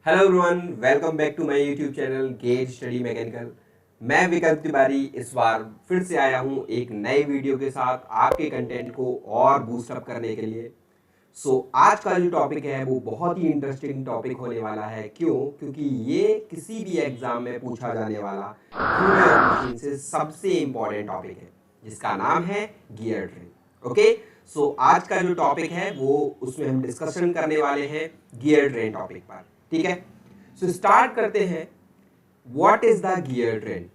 Hello everyone, welcome back to my YouTube channel Get Study Mechanical. मैं विकल्प तिवारी इस बार फिर से आया हूँ एक नए वीडियो के साथ आपके कंटेंट को और बूस्ट अप करने के लिए। आज का जो टॉपिक है वो बहुत ही इंटरेस्टिंग टॉपिक होने वाला है। क्यों? क्योंकि ये किसी भी एग्जाम में पूछा जाने वाला गियर मशीन से सबसे इंपॉर्टेंट टॉपिक है, जिसका नाम है गियर ट्रेन। ओके, आज का जो टॉपिक है वो उसमें हम डिस्कशन करने वाले हैं गियर ट्रेन टॉपिक पर। ठीक है, स्टार्ट करते हैं। What is the gear train?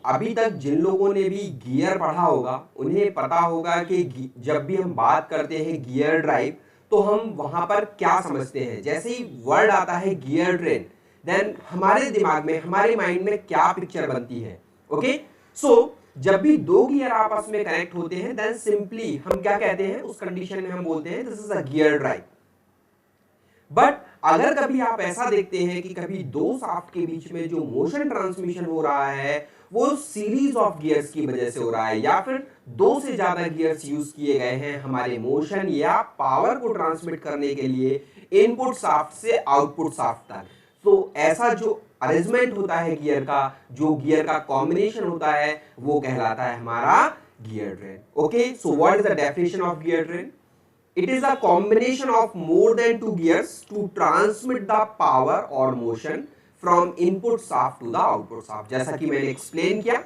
अभी तक जिन लोगों ने भी गियर पढ़ा होगा उन्हें पता होगा कि जब भी हम बात करते हैं गियर ड्राइव तो हम वहां पर क्या समझते हैं। जैसे ही वर्ड आता है गियर ट्रेन, देन हमारे दिमाग में, हमारे माइंड में क्या पिक्चर बनती है। ओके, जब भी दो गियर आपस में कनेक्ट होते हैं देन सिंपली हम क्या कहते हैं, उस कंडीशन में हम बोलते हैं this is a gear drive. But अगर कभी आप ऐसा देखते हैं कि कभी दो शाफ्ट के बीच में जो मोशन ट्रांसमिशन हो रहा है वो सीरीज ऑफ गियर्स की वजह से हो रहा है, या फिर दो से ज्यादा गियर्स यूज किए गए हैं हमारे मोशन या पावर को ट्रांसमिट करने के लिए इनपुट शाफ्ट से आउटपुट शाफ्ट तक, तो ऐसा जो अरेंजमेंट होता है गियर का, जो गियर का कॉम्बिनेशन होता है वो कहलाता है हमारा gear train. Okay, what is the definition of gear train? It is a combination of more than two gears to transmit the power or motion from input shaft to the output shaft। जैसा कि मैंने explain किया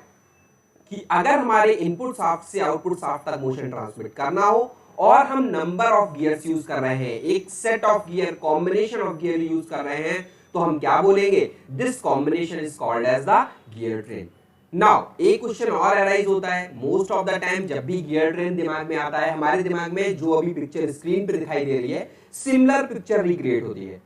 कि अगर हमारे input shaft से output shaft तक motion transmit करना हो और हम नंबर ऑफ गियर्स यूज कर रहे हैं, एक set of gear, combination of gear use कर रहे हैं, तो हम क्या बोलेंगे? This combination is called as the gear train. Now एक क्वेश्चन और अराइज होता है मोस्ट ऑफ द टाइम जब भी गियर ट्रेन दिमाग में आता है, हमारे दिमाग में जो अभी पिक्चर स्क्रीन पर दिखाई दे रही है सिमिलर पिक्चर रिक्रिएट होती है।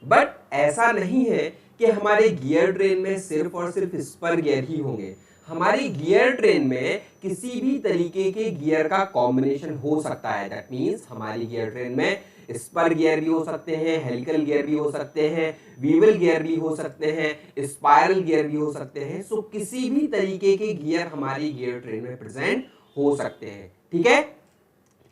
बट ऐसा नहीं है कि हमारे गियर ट्रेन में सिर्फ और सिर्फ स्पर गियर ही होंगे। हमारी गियर ट्रेन में किसी भी तरीके के गियर का कॉम्बिनेशन हो सकता है। दैट मींस हमारी गियर ट्रेन में स्पर गियर भी हो सकते हैं, हेलिकल गियर भी हो सकते हैं, वीवल गियर भी हो सकते हैं, स्पाइरल गियर भी हो सकते हैं। किसी भी तरीके के गियर हमारी गियर ट्रेन में प्रेजेंट हो सकते हैं। ठीक है,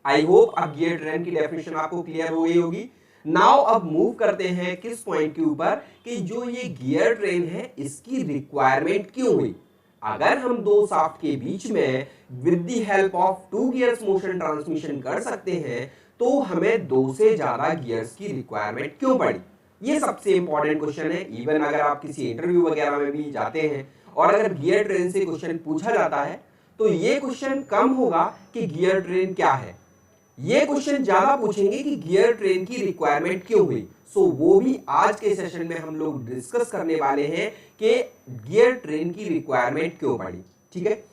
आई होप अब गियर ट्रेन की डेफिनेशन आपको क्लियर हो गई होगी। नाउ अब मूव करते हैं किस पॉइंट के ऊपर कि जो ये गियर ट्रेन है इसकी रिक्वायरमेंट क्यों हुई। अगर हम दो शाफ्ट के बीच में with the help of two gears motion transmission कर सकते हैं तो हमें दो से ज्यादा गियर्स की रिक्वायरमेंट क्यों पड़ी? ये सबसे इंपॉर्टेंट क्वेश्चन है। इवन अगर आप किसी इंटरव्यू वगैरह में भी जाते हैं और अगर गियर ट्रेन से क्वेश्चन पूछा जाता है तो ये क्वेश्चन कम होगा कि गियर ट्रेन क्या है, ये क्वेश्चन ज्यादा पूछेंगे कि गियर ट्रेन की रिक्वायरमेंट क्यों हुई। वो भी आज के सेशन में हम लोग डिस्कस करने वाले हैं कि गियर ट्रेन की रिक्वायरमेंट क्यों पड़ी। ठीक है,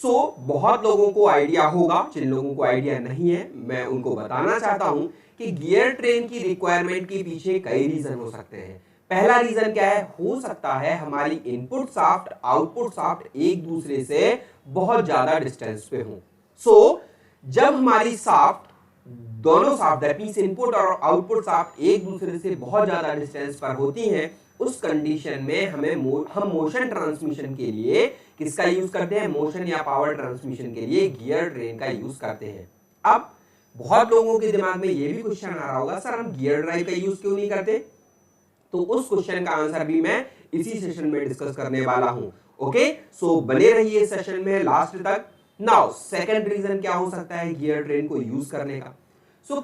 बहुत लोगों को आइडिया होगा, जिन लोगों को आइडिया नहीं है मैं उनको बताना चाहता हूं कि गियर ट्रेन की रिक्वायरमेंट के पीछे कई रीजन हो सकते हैं। पहला रीजन क्या है? हो सकता है हमारी इनपुट शाफ्ट आउटपुट शाफ्ट एक दूसरे से बहुत ज्यादा डिस्टेंस पे हो। जब हमारी शाफ्ट, दोनों शाफ्ट दैट मींस इनपुट और आउटपुट शाफ्ट एक दूसरे से बहुत ज्यादा डिस्टेंस पर होती हैं, उस कंडीशन में हम मोशन ट्रांसमिशन के लिए किसका यूज करते हैं? मोशन या पावर ट्रांसमिशन के लिए गियर ट्रेन का यूज करते हैं। अब बहुत लोगों के दिमाग में ये भी क्वेश्चन आ रहा होगा, सर हम गियर ड्राइव का यूज क्यों नहीं करते? तो उस क्वेश्चन का आंसर भी मैं इसी सेशन में डिस्कस करने वाला हूं। ओके, बने रहिए सेशन में लास्ट तक। नाउ सेकंड रीजन क्या हो सकता है गियर ट्रेन को यूज करने का?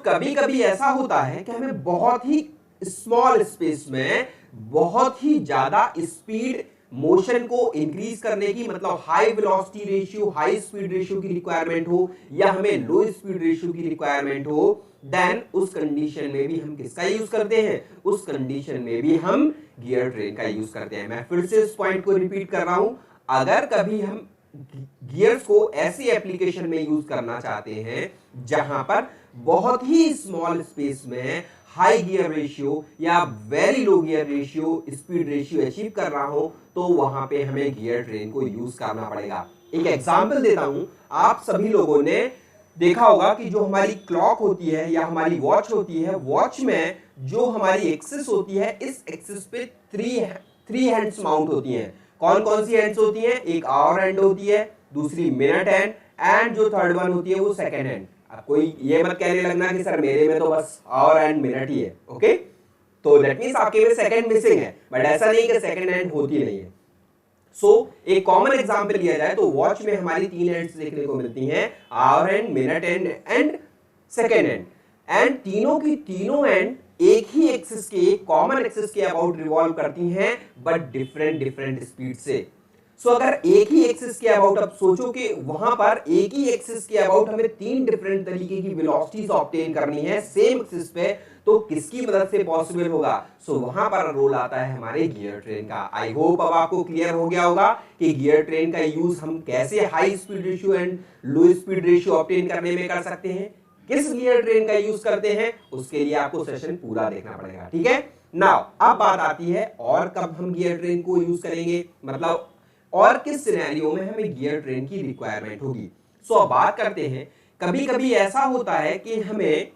कभी कभी ऐसा होता है कि हमें बहुत ही स्मॉल स्पेस में बहुत ही ज्यादा स्पीड मोशन को इंक्रीज करने की, मतलब high velocity ratio, high speed ratio की रिक्वायरमेंट हो, या हमें लो स्पीड रेशियो की रिक्वायरमेंट हो, देन उस कंडीशन में भी हम किसका यूज करते हैं? उस कंडीशन में भी हम गियर ट्रेन का यूज करते हैं। मैं फिर से इस पॉइंट को रिपीट कर रहा हूं, अगर कभी हम गियर्स को ऐसी एप्लीकेशन में यूज करना चाहते हैं जहां पर बहुत ही स्मॉल स्पेस में हाई गियर रेशियो या very low gear ratio, speed ratio achieve कर रहा हो, तो वहां पे हमें गियर ट्रेन को यूज करना पड़ेगा। एक एग्जांपल देता हूं, आप सभी लोगों ने देखा होगा कि जो हमारी क्लॉक होती है या हमारी वॉच होती है, वॉच में जो हमारी एक्सिस होती है, इस एक्सिस पे थ्री हैंड्स माउंट होती हैं। कौन कौन सी हैंड्स होती हैं? एक आवर हैंड होती है, दूसरी मिनट हैंड, एंड जो थर्ड वन होती है वो सेकंड हैंड। अब कोई ये मत कहने लगना कि सर मेरे में तो बस आवर एंड मिनट ही है। ओके, तो दैट मीन्स आपके में सेकंड मिसिंग है, बट ऐसा नहीं कि सेकंड हैंड होती नहीं है। सो एक कॉमन एग्जांपल लिया जाए तो वॉच में हमारी 3 हैंड्स देखने को मिलती हैं, hour hand, minute hand and second hand. And तीनों की तीनों हैंड एक ही एक्सिस के, कॉमन एक्सिस के अबाउट रिवॉल्व करती हैं, बट डिफरेंट डिफरेंट स्पीड से। सो अगर एक ही एक्सिस के अबाउट, अब सोचो कि वहां पर एक ही एक्सिस के अबाउट हमें 3 डिफरेंट तरीके की वेलोसिटीज ऑब्टेन करनी है सेम एक्सिस पे, तो किसकी मदद से पॉसिबल होगा? सो वहां पर रोल आता है हमारे गियर ट्रेन का। आई होप अब आपको क्लियर हो गया होगा कि गियर ट्रेन का यूज हम कैसे high speed ratio and low speed ratio obtain करने में कर सकते हैं, किस गियर ट्रेन का यूज करते हैं, उसके लिए आपको सेशन पूरा देखना पड़ेगा, ठीक है। नाउ अब बात आती है और कब हम गियर ट्रेन को यूज करेंगे, मतलब और किस सिनेरियो में हमें गियर ट्रेन की रिक्वायरमेंट होगी। सो अब बात करते हैं, कभी कभी ऐसा होता है कि हमें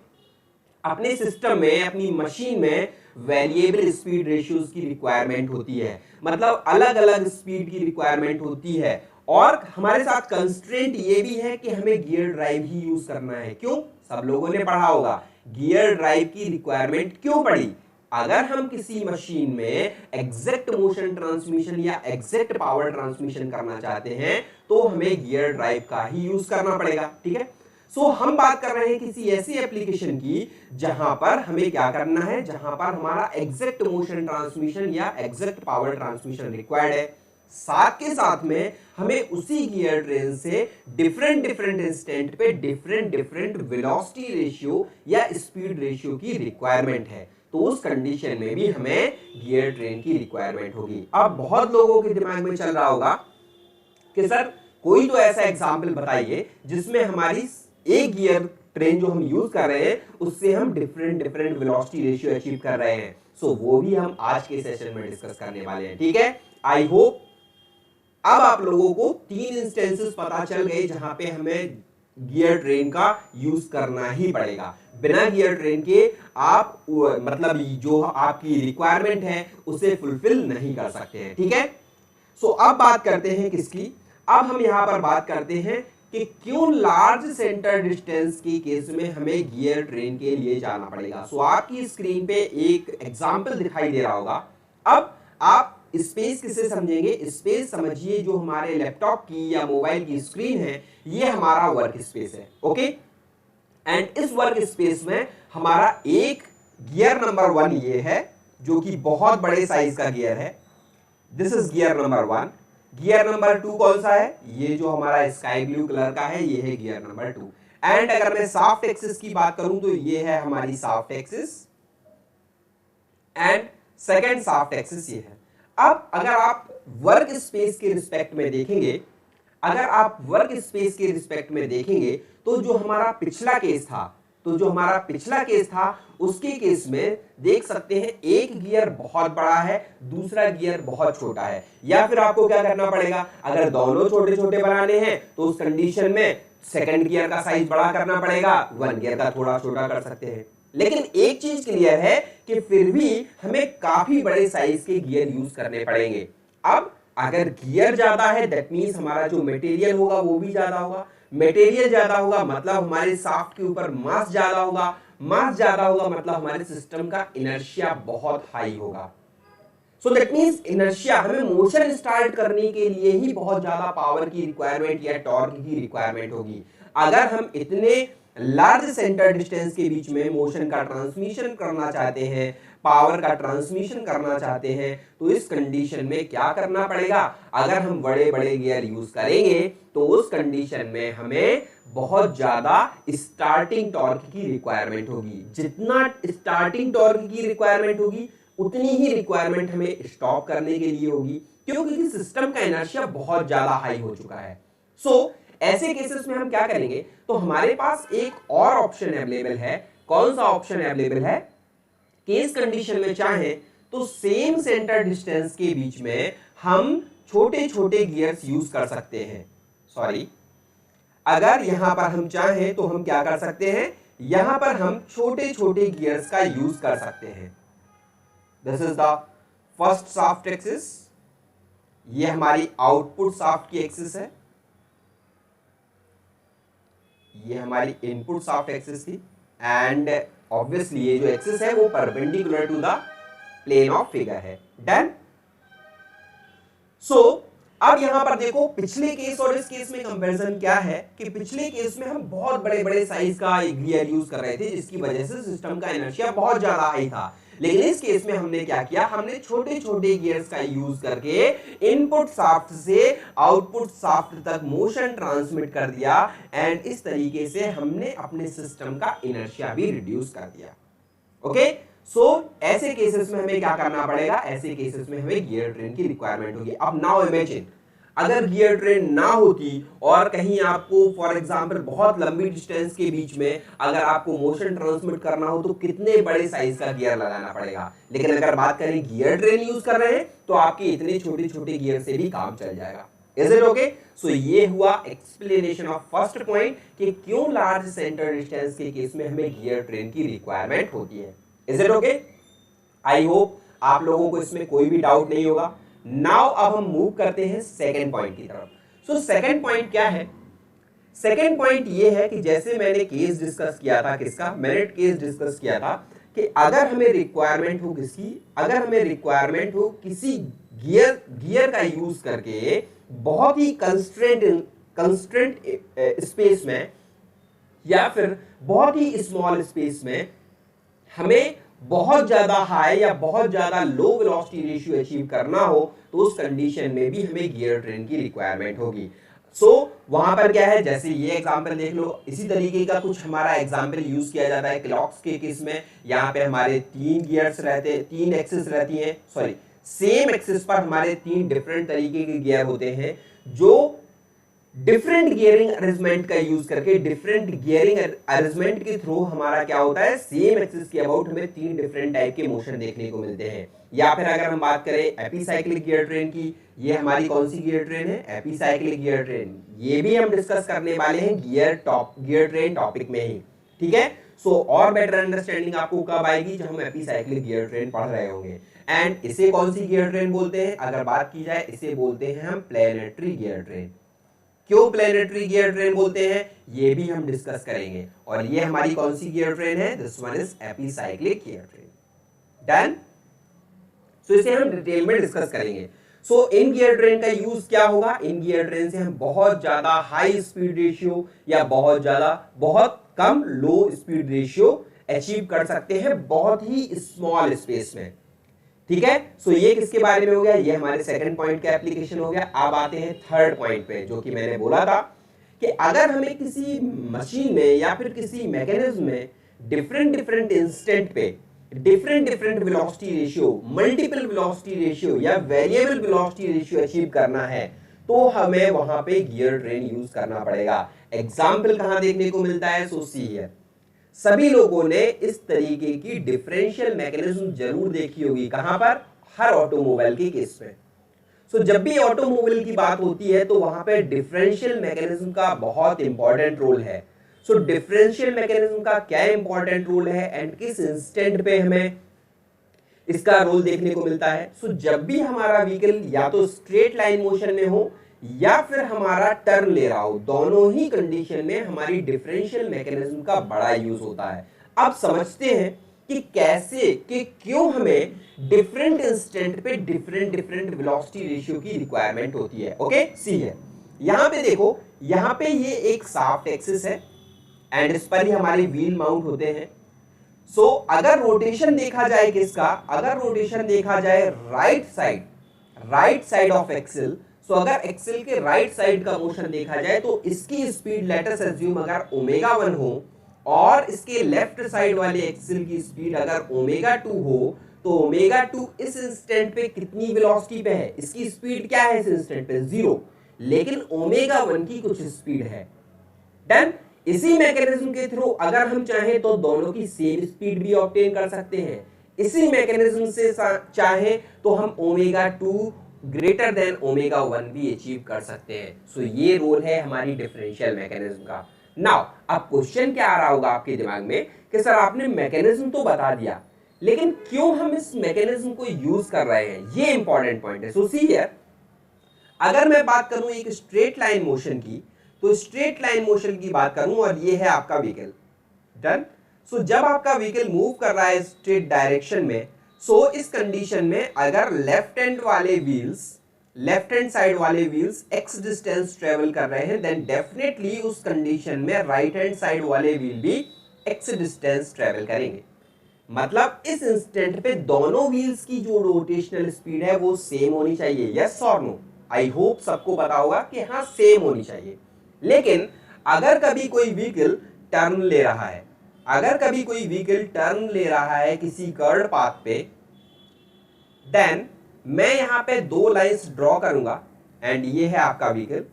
अपने सिस्टम में, अपनी मशीन में वेरिएबल स्पीड रेशियोज की रिक्वायरमेंट होती है, मतलब अलग अलग स्पीड की रिक्वायरमेंट होती है, और हमारे साथ कंस्ट्रेंट ये भी है कि हमें गियर ड्राइव ही यूज करना है। क्यों? सब लोगों ने पढ़ा होगा गियर ड्राइव की रिक्वायरमेंट क्यों पड़ी। अगर हम किसी मशीन में एग्जैक्ट मोशन ट्रांसमिशन या एग्जैक्ट पावर ट्रांसमिशन करना चाहते हैं तो हमें गियर ड्राइव का ही यूज करना पड़ेगा, ठीक है। सो हम बात कर रहे हैं किसी ऐसी एप्लीकेशन की जहां पर हमें क्या करना है, जहां पर हमारा एग्जैक्ट मोशन ट्रांसमिशन या एग्जैक्ट पावर ट्रांसमिशन रिक्वायर्ड है, साथ के साथ में हमें उसी गियर ट्रेन से डिफरेंट डिफरेंट इंस्टेंट पे डिफरेंट डिफरेंट वेलोसिटी रेशियो या स्पीड रेशियो की रिक्वायरमेंट है, तो उस कंडीशन में भी हमें गियर ट्रेन की रिक्वायरमेंट होगी। अब बहुत लोगों के दिमाग में चल रहा होगा कि सर कोई तो ऐसा एग्जांपल बताइए जिसमें हमारी एक गियर ट्रेन जो हम यूज कर रहे हैं उससे हम different different velocity ratio achieve कर रहे हैं। सो वो भी हम आज के सेशन में डिस्कस करने वाले हैं, ठीक है। आई होप अब आप लोगों को 3 इंस्टेंसेस पता चल गए जहां पे हमें गियर ट्रेन का यूज करना ही पड़ेगा। बिना गियर ट्रेन के आप मतलब जो आपकी रिक्वायरमेंट है उसे फुलफिल नहीं कर सकते हैं, ठीक है। सो अब बात करते हैं किसकी, अब हम यहां पर बात करते हैं कि क्यों लार्ज सेंटर डिस्टेंस के केस में हमें गियर ट्रेन के लिए जाना पड़ेगा। सो आपकी स्क्रीन पे एक एग्जांपल दिखाई दे रहा होगा। अब आप स्पेस किसे समझेंगे, स्पेस समझिए जो हमारे लैपटॉप की या मोबाइल की स्क्रीन है, ये हमारा वर्क स्पेस है, ओके। एंड इस वर्क स्पेस में हमारा एक गियर नंबर 1 ये है जो कि बहुत बड़े साइज का गियर है, this is gear number 1। Gear number 2 कौन सा है, ये जो हमारा स्काई ब्लू कलर का है, ये है गियर नंबर 2। एंड अगर मैं सॉफ्ट एक्सिस की बात करूं तो ये है हमारी soft axis and second soft axis ये है। अब अगर आप वर्क स्पेस के रिस्पेक्ट में देखेंगे, अगर आप वर्क स्पेस के रिस्पेक्ट में देखेंगे तो जो हमारा पिछला केस था, उसके केस में देख सकते हैं एक गियर बहुत बड़ा है, दूसरा गियर बहुत छोटा है। या फिर आपको क्या करना पड़ेगा, अगर दोनों छोटे छोटे बनाने हैं तो उस कंडीशन में सेकंड गियर का साइज बड़ा करना पड़ेगा, 1 गियर का थोड़ा छोटा कर सकते हैं। लेकिन एक चीज क्लियर है कि फिर भी हमें काफी बड़े साइज के गियर यूज करने पड़ेंगे। अब अगर गियर ज्यादा है दैट मींस हमारा जो मटेरियल होगा वो भी ज्यादा होगा, मटेरियल ज्यादा होगा मतलब हमारे शाफ्ट के ऊपर मास ज्यादा होगा, मास ज्यादा होगा मतलब हमारे सिस्टम का इनर्शिया बहुत हाई होगा। सो दैट मींस इनर्शिया, हमें मोशन स्टार्ट करने के लिए ही बहुत ज्यादा पावर की रिक्वायरमेंट या टॉर्क की रिक्वायरमेंट होगी। अगर हम इतने लार्ज सेंटर डिस्टेंस के बीच में मोशन का ट्रांसमिशन करना चाहते हैं, पावर का ट्रांसमिशन करना चाहते हैं, तो इस कंडीशन में क्या करना पड़ेगा, अगर हम बड़े बड़े गियर यूज करेंगे तो उस कंडीशन में हमें बहुत ज्यादा स्टार्टिंग टॉर्क की रिक्वायरमेंट होगी। जितना स्टार्टिंग टॉर्क की रिक्वायरमेंट होगी उतनी ही रिक्वायरमेंट हमें स्टॉप करने के लिए होगी, क्योंकि सिस्टम का इनर्शिया बहुत ज्यादा हाई हो चुका है। सो ऐसे केसेस में हम क्या करेंगे, तो हमारे पास एक और ऑप्शन अवेलेबल है। कौन सा ऑप्शन अवेलेबल है, केस कंडीशन में चाहे तो सेम सेंटर डिस्टेंस के बीच में हम छोटे छोटे गियर्स यूज कर सकते हैं। सॉरी, अगर यहां पर हम चाहें तो हम क्या कर सकते हैं, यहां पर हम छोटे छोटे गियर्स का यूज कर सकते हैं। This is the first shaft axis, ये हमारी आउटपुट शाफ्ट की एक्सिस है, ये हमारी इनपुट शाफ्ट एक्सिस थी, एंड ऑब्वियसली ये जो एक्सिस है वो perpendicular to the plane of figure है। डन। सो अब यहां पर देखो पिछले केस और इस केस में कंपैरिजन क्या है कि पिछले केस में हम बहुत बड़े बड़े साइज का एक गियर यूज कर रहे थे जिसकी वजह से सिस्टम का इनर्शिया बहुत ज्यादा हाई था, लेकिन इस केस में हमने क्या किया, हमने छोटे छोटे गियर्स का यूज करके इनपुट शाफ्ट से आउटपुट शाफ्ट तक मोशन ट्रांसमिट कर दिया एंड इस तरीके से हमने अपने सिस्टम का इनर्शिया भी रिड्यूस कर दिया। ओके, सो ऐसे केसेस में हमें क्या करना पड़ेगा, ऐसे केसेस में हमें गियर ट्रेन की रिक्वायरमेंट होगी। अब नाउ इमेजिन अगर गियर ट्रेन ना होती और कहीं आपको फॉर एग्जांपल बहुत लंबी डिस्टेंस के बीच में अगर आपको मोशन ट्रांसमिट करना हो तो कितने बड़े साइज का गियर लगाना पड़ेगा, लेकिन अगर बात करें गियर ट्रेन यूज कर रहे हैं तो आपके इतने छोटे छोटे गियर से भी काम चल जाएगा। Is it okay? सो ये हुआ एक्सप्लेनेशन ऑफ फर्स्ट पॉइंट कि क्यों लार्ज सेंटर डिस्टेंस के केस में हमें गियर ट्रेन की रिक्वायरमेंट होती है। Is it okay? I hope आप लोगों को इसमें कोई भी डाउट नहीं होगा। नाउ अब हम मूव करते हैं सेकेंड पॉइंट की तरफ। सो सेकेंड पॉइंट क्या है? सेकेंड पॉइंट ये है कि जैसे मैंने केस डिस्कस किया था, किसका, मेरिट केस डिस्कस किया था कि अगर हमें रिक्वायरमेंट हो किसकी, अगर हमें रिक्वायरमेंट हो किसी गियर का यूज करके बहुत ही कंस्ट्रेंट स्पेस में या फिर बहुत ही स्मॉल स्पेस में हमें बहुत ज्यादा हाई या बहुत ज्यादा लो वेलोसिटी रेशियो अचीव करना हो तो उस कंडीशन में भी हमें गियर ट्रेन की रिक्वायरमेंट होगी। सो वहां पर क्या है, जैसे ये एग्जांपल देख लो, इसी तरीके का कुछ हमारा एग्जांपल यूज किया जाता है क्लॉक्स के केस में। यहाँ पे हमारे 3 गियर्स रहते हैं, 3 एक्सिस रहती हैं, सॉरी सेम एक्सिस पर हमारे 3 डिफरेंट तरीके के गियर होते हैं जो डिफरेंट गियरिंग अरेंजमेंट का यूज करके डिफरेंट गियरिंग अरेंजमेंट के थ्रू हमारा क्या होता है, सेम एक्सिस के अबाउट हमें 3 डिफरेंट टाइप के मोशन देखने को मिलते हैं। या फिर अगर हम बात करें एपीसाइक्लिक गियर ट्रेन की, ये हमारी कौन सी गियर ट्रेन है, एपीसाइक्लिक गियर ट्रेन। ये भी हम डिस्कस करने वाले हैं गियर ट्रेन टॉपिक में ही, ठीक है। सो और बेटर अंडरस्टैंडिंग आपको कब आएगी, जब हम एपीसाइक्लिक गियर ट्रेन पढ़ रहे होंगे। एंड इसे कौन सी गियर ट्रेन बोलते हैं, अगर बात की जाए इसे बोलते हैं हम प्लेनेटरी गियर ट्रेन। क्यों प्लेनेटरी गियर ट्रेन बोलते हैं ये भी हम डिस्कस करेंगे। और ये हमारी कौन सी गियर ट्रेन है, this one is epicyclic gear train. Done. So इसे हम डिटेल में डिस्कस करेंगे। सो इन गियर ट्रेन का यूज क्या होगा, इन गियर ट्रेन से हम बहुत ज्यादा हाई स्पीड रेशियो या बहुत कम लो स्पीड रेशियो अचीव कर सकते हैं बहुत ही स्मॉल स्पेस में, ठीक है। सो ये किसके बारे में हो गया, ये हमारे सेकंड पॉइंट का एप्लीकेशन हो गया। अब आते हैं थर्ड पॉइंट पे, जो कि मैंने बोला था कि अगर हमें किसी मशीन में या फिर किसी मैकेनिज्म में डिफरेंट इंस्टेंट पे different velocity ratio, multiple velocity ratio या वेरिएबल वेलोसिटी रेशियो अचीव करना है तो हमें वहां पे गियर ट्रेन यूज करना पड़ेगा। एग्जाम्पल कहां देखने को मिलता है, सो सी हियर। सभी लोगों ने इस तरीके की डिफरेंशियल मैकेनिज्म जरूर देखी होगी, कहां पर, हर ऑटोमोबाइल के केस में। सो जब भी ऑटोमोबाइल की बात होती है तो वहां पे डिफरेंशियल मैकेनिज्म का बहुत इंपॉर्टेंट रोल है। सो डिफरेंशियल मैकेनिज्म का क्या इंपॉर्टेंट रोल है एंड किस इंस्टेंट पे हमें इसका रोल देखने को मिलता है। सो जब भी हमारा व्हीकल या तो स्ट्रेट लाइन मोशन में हो या फिर हमारा टर्न ले रहा हो, दोनों ही कंडीशन में हमारी डिफरेंशियल मैकेनिज्म का बड़ा यूज होता है। अब समझते हैं कि कैसे, कि क्यों हमें डिफरेंट इंस्टेंट पे डिफरेंट वेलोसिटी रेशियो की रिक्वायरमेंट होती है। ओके, सी है, यहां पे देखो, यहां पे ये एक शाफ्ट एक्सिस है एंड इस पर ही हमारे व्हील माउंट होते हैं। सो अगर रोटेशन देखा जाए किसका, अगर रोटेशन देखा जाए राइट साइड ऑफ एक्सिल, सो अगर एक्सिल के राइट साइड का मोशन देखा जाए तो इसकी स्पीड लेट अस अज्यूम अगर ओमेगा 1 हो और इसके लेफ्ट साइड वाले एक्सिल की स्पीड अगर ओमेगा 2 हो तो ओमेगा 2 इस इंस्टेंट पे कितनी वेलोसिटी पे है, इसकी स्पीड क्या है इस इंस्टेंट पे, 0, लेकिन ओमेगा 1 की कुछ स्पीड है। डन। इसी मैकेनिज्म के थ्रू अगर हम चाहें तो दोनों की सेम स्पीड भी ऑब्टेन कर सकते हैं। इसी मैकेनिज्म से चाहें तो हम ओमेगा 2 ग्रेटर देन ओमेगा 1 भी अचीव कर सकते हैं। सो ये रोल है हमारी डिफरेंशियल मैकेनिज्म का। नाउ अब क्वेश्चन क्या आ रहा होगा आपके दिमाग में कि सर आपने मैकेनिज्म तो बता दिया, लेकिन क्यों हम इस मैकेनिज्म को यूज कर रहे हैं, ये इंपॉर्टेंट पॉइंट है। सो सी हियर, अगर मैं बात करूं एक स्ट्रेट लाइन मोशन की, तो स्ट्रेट लाइन मोशन की बात करूं और ये है आपका व्हीकल। डन। सो जब आपका व्हीकल मूव कर रहा है स्ट्रेट डायरेक्शन में, सो इस कंडीशन में अगर लेफ्ट हैंड साइड वाले व्हील्स x डिस्टेंस ट्रेवल कर रहे हैं, देन डेफिनेटली उस कंडीशन में राइट हैंड साइड वाले व्हील भी x डिस्टेंस ट्रेवल करेंगे। मतलब इस इंस्टेंट पे दोनों व्हील्स की जो रोटेशनल स्पीड है वो सेम होनी चाहिए। यस और नो? आई होप सबको पता होगा कि हाँ सेम होनी चाहिए। लेकिन अगर कभी कोई व्हीकल टर्न ले रहा है, किसी कर्व पाथ पे, देन मैं यहां पे दो लाइंस ड्रॉ करूंगा एंड ये है आपका व्हीकल।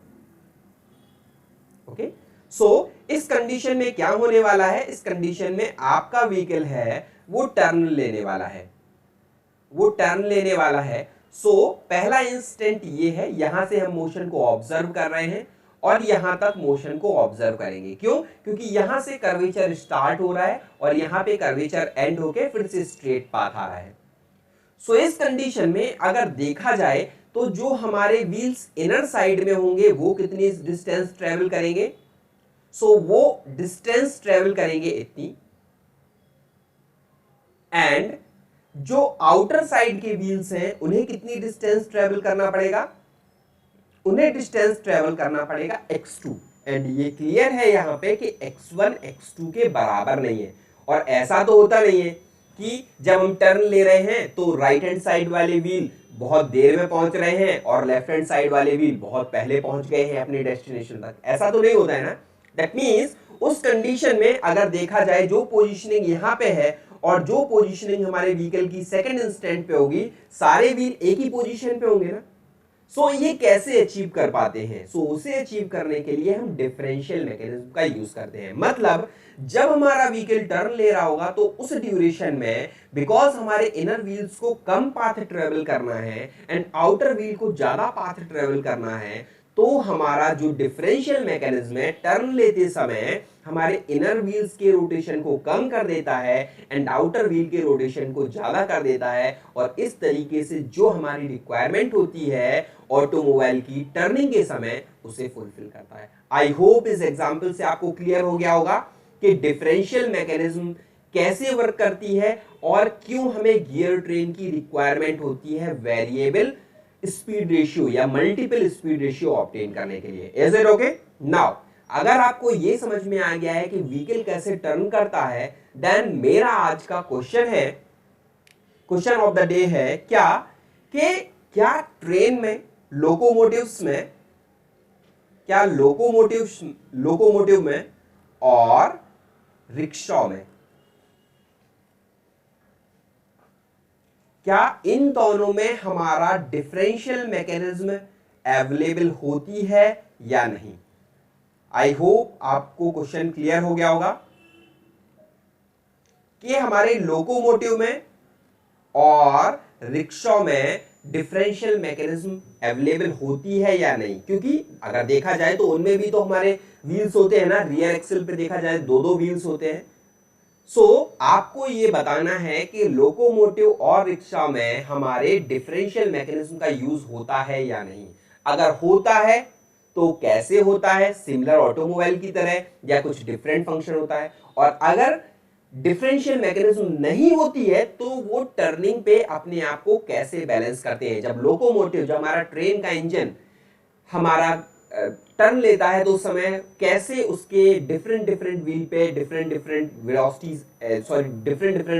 ओके, सो इस कंडीशन में क्या होने वाला है, इस कंडीशन में आपका व्हीकल है वो टर्न लेने वाला है, सो पहला इंस्टेंट ये है, यहां से हम मोशन को ऑब्जर्व कर रहे हैं और यहां तक मोशन को ऑब्जर्व करेंगे। क्यों? क्योंकि यहां से कर्वेचर स्टार्ट हो रहा है और यहां पे कर्वेचर एंड होके फिर से स्ट्रेट पाथ आ रहा है। सो इस कंडीशन में अगर देखा जाए तो जो हमारे व्हील्स इनर साइड में होंगे वो कितनी डिस्टेंस ट्रेवल करेंगे, सो वो डिस्टेंस ट्रेवल करेंगे इतनी, एंड जो आउटर साइड के व्हील्स हैं उन्हें कितनी डिस्टेंस ट्रेवल करना पड़ेगा, उन्हें डिस्टेंस ट्रेवल करना पड़ेगा x2। एंड ये क्लियर है यहां पे कि x1 x2 के बराबर नहीं है। और ऐसा तो होता नहीं है कि जब हम टर्न ले रहे हैं तो राइट हैंड साइड वाले व्हील बहुत देर में पहुंच रहे हैं और लेफ्ट हैंड साइड वाले व्हील बहुत पहले पहुंच गए हैं अपने डेस्टिनेशन तक। ऐसा तो नहीं होता है ना। दैट मीन्स उस कंडीशन में अगर देखा जाए जो पोजीशनिंग यहां पे है और जो पोजीशनिंग हमारे व्हीकल की सेकंड इंस्टेंट पे होगी, सारे व्हील एक ही पोजीशन पे होंगे ना। सो ये कैसे अचीव कर पाते हैं? सो उसे अचीव करने के लिए हम डिफरेंशियल मैकेनिज्म का यूज करते हैं। मतलब जब हमारा व्हीकल टर्न ले रहा होगा तो उस ड्यूरेशन में, बिकॉज हमारे इनर व्हील्स को कम पाथ ट्रेवल करना है एंड आउटर व्हील को ज्यादा पाथ ट्रेवल करना है, तो हमारा जो डिफरेंशियल मैकेनिज्म है टर्न लेते समय हमारे इनर व्हील्स के रोटेशन को कम कर देता है एंड आउटर व्हील के रोटेशन को ज्यादा कर देता है, और इस तरीके से जो हमारी रिक्वायरमेंट होती है ऑटोमोबाइल की टर्निंग के समय उसे फुलफिल करता है। आई होप इस एग्जांपल से आपको क्लियर हो गया होगा कि डिफरेंशियल मैकेनिज्म कैसे वर्क करती है और क्यों हमें गियर ट्रेन की रिक्वायरमेंट होती है वेरिएबल स्पीड रेशियो या मल्टीपल स्पीड रेशियो ऑब्टेन करने के लिए। Is it okay? नाउ अगर आपको ये समझ में आ गया है कि व्हीकल कैसे टर्न करता है, देन मेरा आज का क्वेश्चन ऑफ द डे है क्या ट्रेन में, लोकोमोटिव्स में और रिक्शा में, क्या इन दोनों में हमारा डिफरेंशियल मैकेनिज्म अवेलेबल होती है या नहीं? आई होप आपको क्वेश्चन क्लियर हो गया होगा कि हमारे लोकोमोटिव में और रिक्शा में डिफरेंशियल मैकेनिज्म अवेलेबल होती है या नहीं। क्योंकि अगर देखा जाए तो उनमें भी तो हमारे व्हील्स होते हैं ना, रियर एक्सल पे देखा जाए दो व्हील्स होते हैं। सो आपको ये बताना है कि लोकोमोटिव और रिक्शा में हमारे डिफरेंशियल मैकेनिज्म का यूज होता है या नहीं। अगर होता है तो कैसे होता है, सिमिलर ऑटोमोबाइल की तरह या कुछ डिफरेंट फंक्शन होता है, और अगर डिफरेंशियल मैकेनिज्म नहीं होती है तो वो टर्निंग पे अपने आप को कैसे बैलेंस करते हैं। जब लोकोमोटिव, जब हमारा ट्रेन का इंजन हमारा टर्न लेता है तो उस समय कैसे उसके डिफरेंट व्हील पे डिफरेंट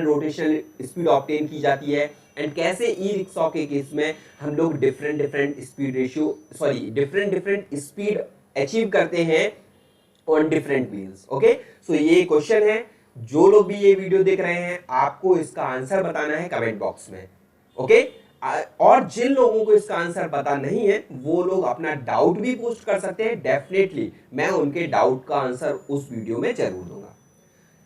रोटेशनल स्पीड ऑब्टेन की जाती है, एंड कैसे ई रिक्शा के केस में हम लोग डिफरेंट स्पीड अचीव करते हैं ऑन डिफरेंट व्हील्स। ओके, सो ये क्वेश्चन है। जो लोग भी ये वीडियो देख रहे हैं आपको इसका आंसर बताना है कमेंट बॉक्स में। ओके, और जिन लोगों को इसका आंसर पता नहीं है वो लोग अपना डाउट भी पोस्ट कर सकते हैं। डेफिनेटली मैं उनके डाउट का आंसर उस वीडियो में जरूर दूंगा।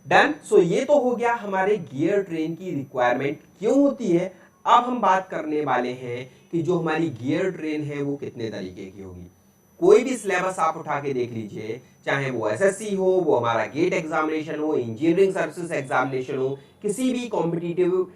डन। सो ये तो हो गया हमारे गियर ट्रेन की रिक्वायरमेंट क्यों होती है। अब हम बात करने वाले हैं कि जो हमारी गियर ट्रेन है वो कितने तरीके की होगी। कोई भी सिलेबस आप उठा के देख लीजिए, चाहे वो एसएससी हो, वो हमारा गेट एग्जामिनेशन हो, इंजीनियरिंग सर्विसेज एग्जामिनेशन हो, किसी भी कॉम्पिटिटिव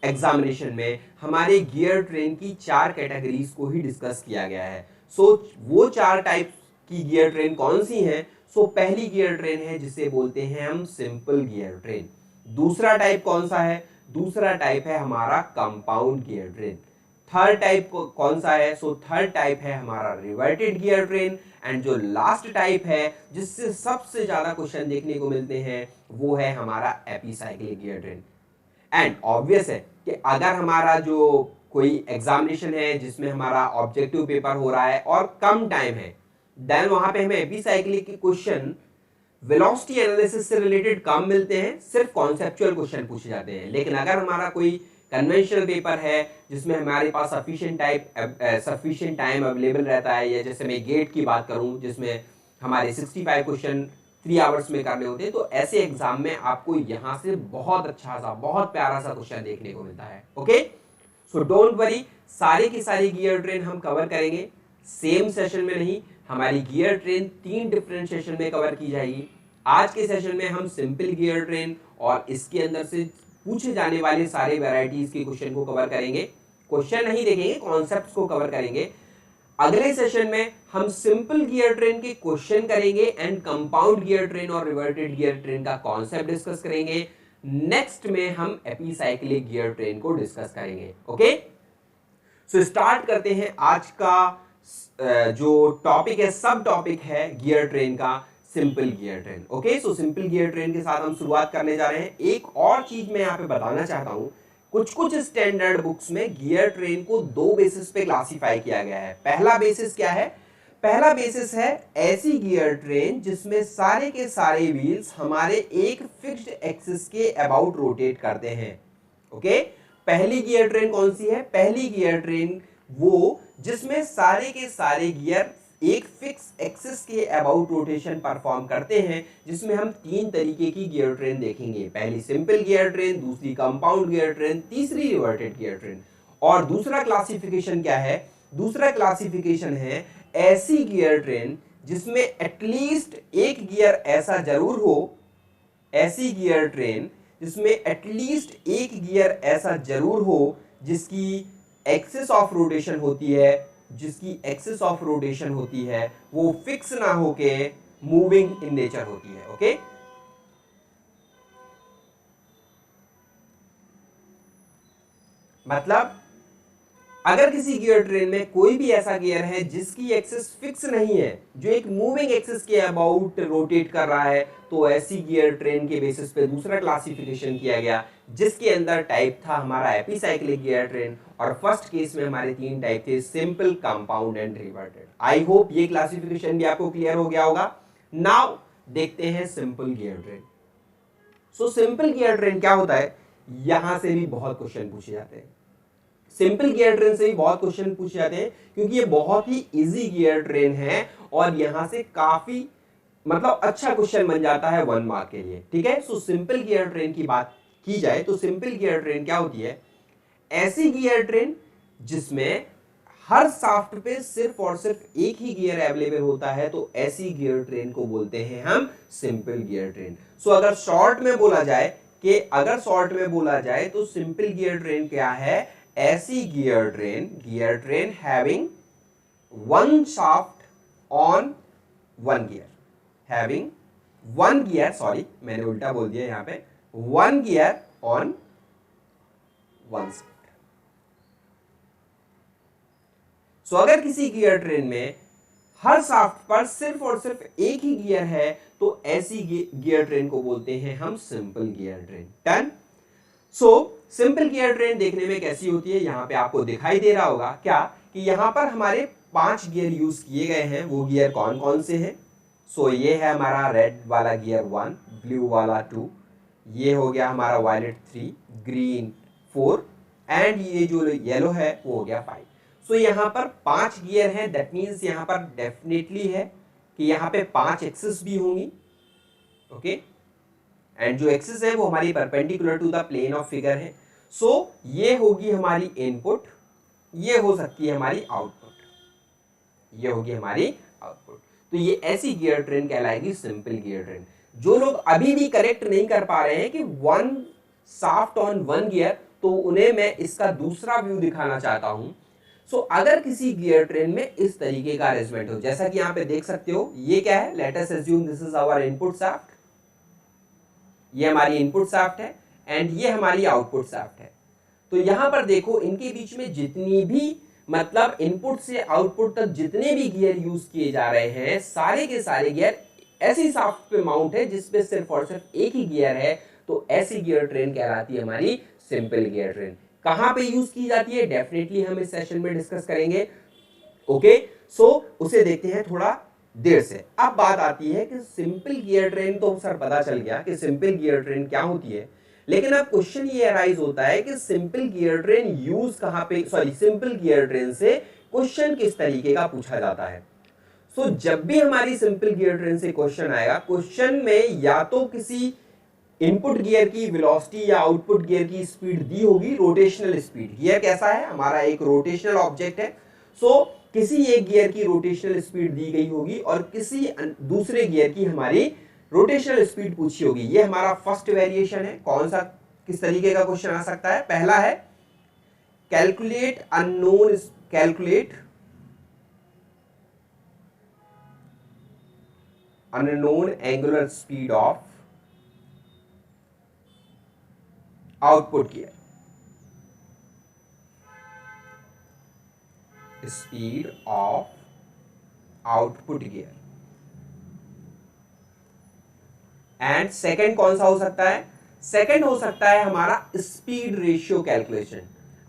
एग्जामिनेशन में हमारे गियर ट्रेन की 4 कैटेगरीज को ही डिस्कस किया गया है। सो वो 4 टाइप की गियर ट्रेन कौन सी हैं? सो पहली गियर ट्रेन है जिसे बोलते हैं हम सिंपल गियर ट्रेन। दूसरा टाइप कौन सा है? दूसरा टाइप है हमारा compound gear train. Third type कौन सा है? सो थर्ड टाइप है हमारा रिवर्टेड गियर ट्रेन। एंड जो लास्ट टाइप है जिससे सबसे ज्यादा क्वेश्चन देखने को मिलते हैं वो है हमारा epicyclic gear train. And obvious है कि अगर हमारा जो कोई एग्जामिनेशन है जिसमें हमारा ऑब्जेक्टिव पेपर हो रहा है और कम टाइम है, देन वहां पे हमें एपिसाइक्लिक के क्वेश्चन वेलोसिटी एनालिसिस से रिलेटेड कम मिलते हैं, सिर्फ कॉन्सेप्चुअल क्वेश्चन पूछे जाते हैं। लेकिन अगर हमारा कोई कन्वेंशनल पेपर है जिसमें हमारे पास सफिशिएंट टाइम अवेलेबल रहता है, या जैसे मैं गेट की बात करूं जिसमें हमारे 65 क्वेश्चन 3 आवर्स में करने होते हैं, तो ऐसे एग्जाम में आपको यहां से बहुत अच्छा सा, बहुत प्यारा सा क्वेश्चन देखने को मिलता है। ओके, सो डोंट वरी, सारी की सारी गियर ट्रेन हम कवर करेंगे, सेम सेशन में नहीं। हमारी गियर ट्रेन 3 डिफरेंट सेशन में कवर की जाएगी। आज के सेशन में हम सिंपल गियर ट्रेन और इसके अंदर से पूछे जाने वाले सारे वैरायटीज के क्वेश्चन को कवर करेंगे। क्वेश्चन नहीं देखेंगे, कॉन्सेप्ट्स को कवर करेंगे। अगले सेशन में हम सिंपल गियर ट्रेन के क्वेश्चन करेंगे एंड कंपाउंड गियर ट्रेन और रिवर्टेड गियर ट्रेन का कॉन्सेप्ट डिस्कस करेंगे। नेक्स्ट में हम एपिसाइक्लिक गियर ट्रेन को डिस्कस करेंगे। ओके, सो स्टार्ट करते हैं। आज का जो टॉपिक है, सब टॉपिक है गियर ट्रेन का, simple gear train. Okay, so simple gear train के साथ हम शुरुआत करने जा रहे हैं। एक और चीज मैं यहाँ पे बताना चाहता हूं, कुछ स्टैंडर्ड बुक्स में गियर ट्रेन को 2 बेसिस पे क्लासिफाई किया गया है। पहला बेसिस क्या है? पहला बेसिस है ऐसी गियर ट्रेन जिसमें सारे के सारे व्हील्स हमारे एक फिक्स्ड एक्सिस के अबाउट रोटेट करते हैं। ओके, पहली गियर ट्रेन कौन सी है? पहली गियर ट्रेन वो जिसमें सारे के सारे गियर एक फिक्स एक्सिस के अबाउट रोटेशन परफॉर्म करते हैं, जिसमें हम 3 तरीके की गियर ट्रेन देखेंगे। पहली सिंपल गियर ट्रेन, दूसरी कंपाउंड गियर ट्रेन, तीसरी रिवर्टेड गियर ट्रेन। और दूसरा क्लासिफिकेशन क्या है? दूसरा क्लासिफिकेशन है ऐसी गियर ट्रेन जिसमें एटलीस्ट एक गियर ऐसा जरूर हो, ऐसी गियर ट्रेन जिसमें एटलीस्ट एक गियर ऐसा जरूर हो जिसकी एक्सिस ऑफ रोटेशन होती है, जिसकी एक्सिस ऑफ रोटेशन होती है वो फिक्स ना होके मूविंग इन नेचर होती है। ओके, मतलब अगर किसी गियर ट्रेन में कोई भी ऐसा गियर है जिसकी एक्सिस फिक्स नहीं है, जो एक मूविंग एक्सिस के अबाउट रोटेट कर रहा है, तो ऐसी गियर ट्रेन के बेसिस पे दूसरा क्लासिफिकेशन किया गया, जिसके अंदर टाइप था हमारा एपिसाइक्लिक गियर ट्रेन। और फर्स्ट केस में हमारे 3 टाइप थे, simple, compound and reverted. I hope ये क्लासिफिकेशन भी आपको क्लियर हो गया होगा। नाउ देखते हैं simple gear train. So simple gear train क्या होता है? यहां से भी बहुत क्वेश्चन पूछे जाते हैं। सिंपल गियर ट्रेन से भी बहुत क्वेश्चन पूछे जाते हैं क्योंकि ये बहुत ही इजी गियर ट्रेन है और यहां से काफी मतलब अच्छा क्वेश्चन बन जाता है 1 मार्क के लिए। ठीक है, सो सिंपल गियर ट्रेन की बात की जाए तो सिंपल गियर ट्रेन क्या होती है? ऐसी गियर ट्रेन जिसमें हर शाफ्ट पे सिर्फ और सिर्फ एक ही गियर अवेलेबल होता है, तो ऐसी गियर ट्रेन को बोलते हैं हम सिंपल गियर ट्रेन। सो अगर शॉर्ट में बोला जाए तो सिंपल गियर ट्रेन क्या है? ऐसी gear train having 1 shaft on 1 gear, having 1 gear, sorry मैंने उल्टा बोल दिया यहां पे, 1 गियर ऑन 1 शाफ्ट। सो अगर किसी गियर ट्रेन में हर शाफ्ट पर सिर्फ और सिर्फ एक ही गियर है, तो ऐसी गियर ट्रेन को बोलते हैं हम simple gear train. Done. So simple gear train देखने में कैसी होती है? यहां पे आपको दिखाई दे रहा होगा क्या कि यहां पर हमारे 5 गियर यूज किए गए हैं। वो गियर कौन कौन से हैं? सो ये है हमारा रेड वाला गियर 1, ब्लू वाला 2, ये हो गया हमारा वायलेट 3, ग्रीन 4 एंड ये जो येलो है वो हो गया 5। सो यहाँ पर 5 गियर हैं, दैट मीन्स यहाँ पर डेफिनेटली है कि यहाँ पे 5 एक्सिस भी होंगी। ओके, एंड जो एक्सिस है वो हमारी perpendicular to the plane of figure है। सो ये होगी हमारी इनपुट, ये हो सकती है हमारी आउटपुट, ये होगी हमारी आउटपुट। तो ये ऐसी गियर ट्रेन कहलाएगी सिंपल गियर ट्रेन। जो लोग अभी भी करेक्ट नहीं कर पा रहे हैं कि 1 शाफ्ट ऑन 1 गियर, तो उन्हें मैं इसका दूसरा व्यू दिखाना चाहता हूं। सो अगर किसी गियर ट्रेन में इस तरीके का अरेंजमेंट हो, जैसा कि यहां पे देख सकते हो, ये क्या है? Let us assume this is our input shaft, ये हमारी इनपुट शाफ्ट है एंड ये हमारी आउटपुट शाफ्ट है। तो यहां पर देखो इनके बीच में जितनी भी मतलब इनपुट से आउटपुट तक जितने भी गियर यूज किए जा रहे हैं सारे के सारे गियर ऐसी शाफ्ट पे माउंट है जिसपे सिर्फ और सिर्फ एक ही गियर है। तो ऐसी गियर ट्रेन कहलाती है हमारी सिंपल गियर ट्रेन। कहां पे यूज की जाती है डेफिनेटली हम इस सेशन में डिस्कस करेंगे। ओके सो उसे देखते हैं थोड़ा देर से। अब बात आती है कि सिंपल गियर ट्रेन तो सर पता चल गया कि सिंपल गियर ट्रेन क्या होती है, लेकिन अब क्वेश्चन ये अराइज होता है कि सिंपल गियर ट्रेन यूज कहां पे, सॉरी सिंपल गियर ट्रेन से क्वेश्चन किस तरीके का पूछा जाता है। सो जब भी हमारी सिंपल गियर ट्रेन से क्वेश्चन आएगा, क्वेश्चन में या तो किसी इनपुट गियर की वेलोसिटी या आउटपुट गियर की स्पीड दी होगी, रोटेशनल स्पीड। गियर कैसा है हमारा, एक रोटेशनल ऑब्जेक्ट है। सो किसी एक गियर की रोटेशनल स्पीड दी गई होगी और किसी दूसरे गियर की हमारी रोटेशनल स्पीड पूछी होगी। ये हमारा फर्स्ट वेरिएशन है। कौन सा, किस तरीके का क्वेश्चन आ सकता है? पहला है calculate unknown angular speed of output gear, speed of output gear. And second कौन सा हो सकता है? सेकंड हो सकता है हमारा स्पीड रेशियो कैलकुलेशन।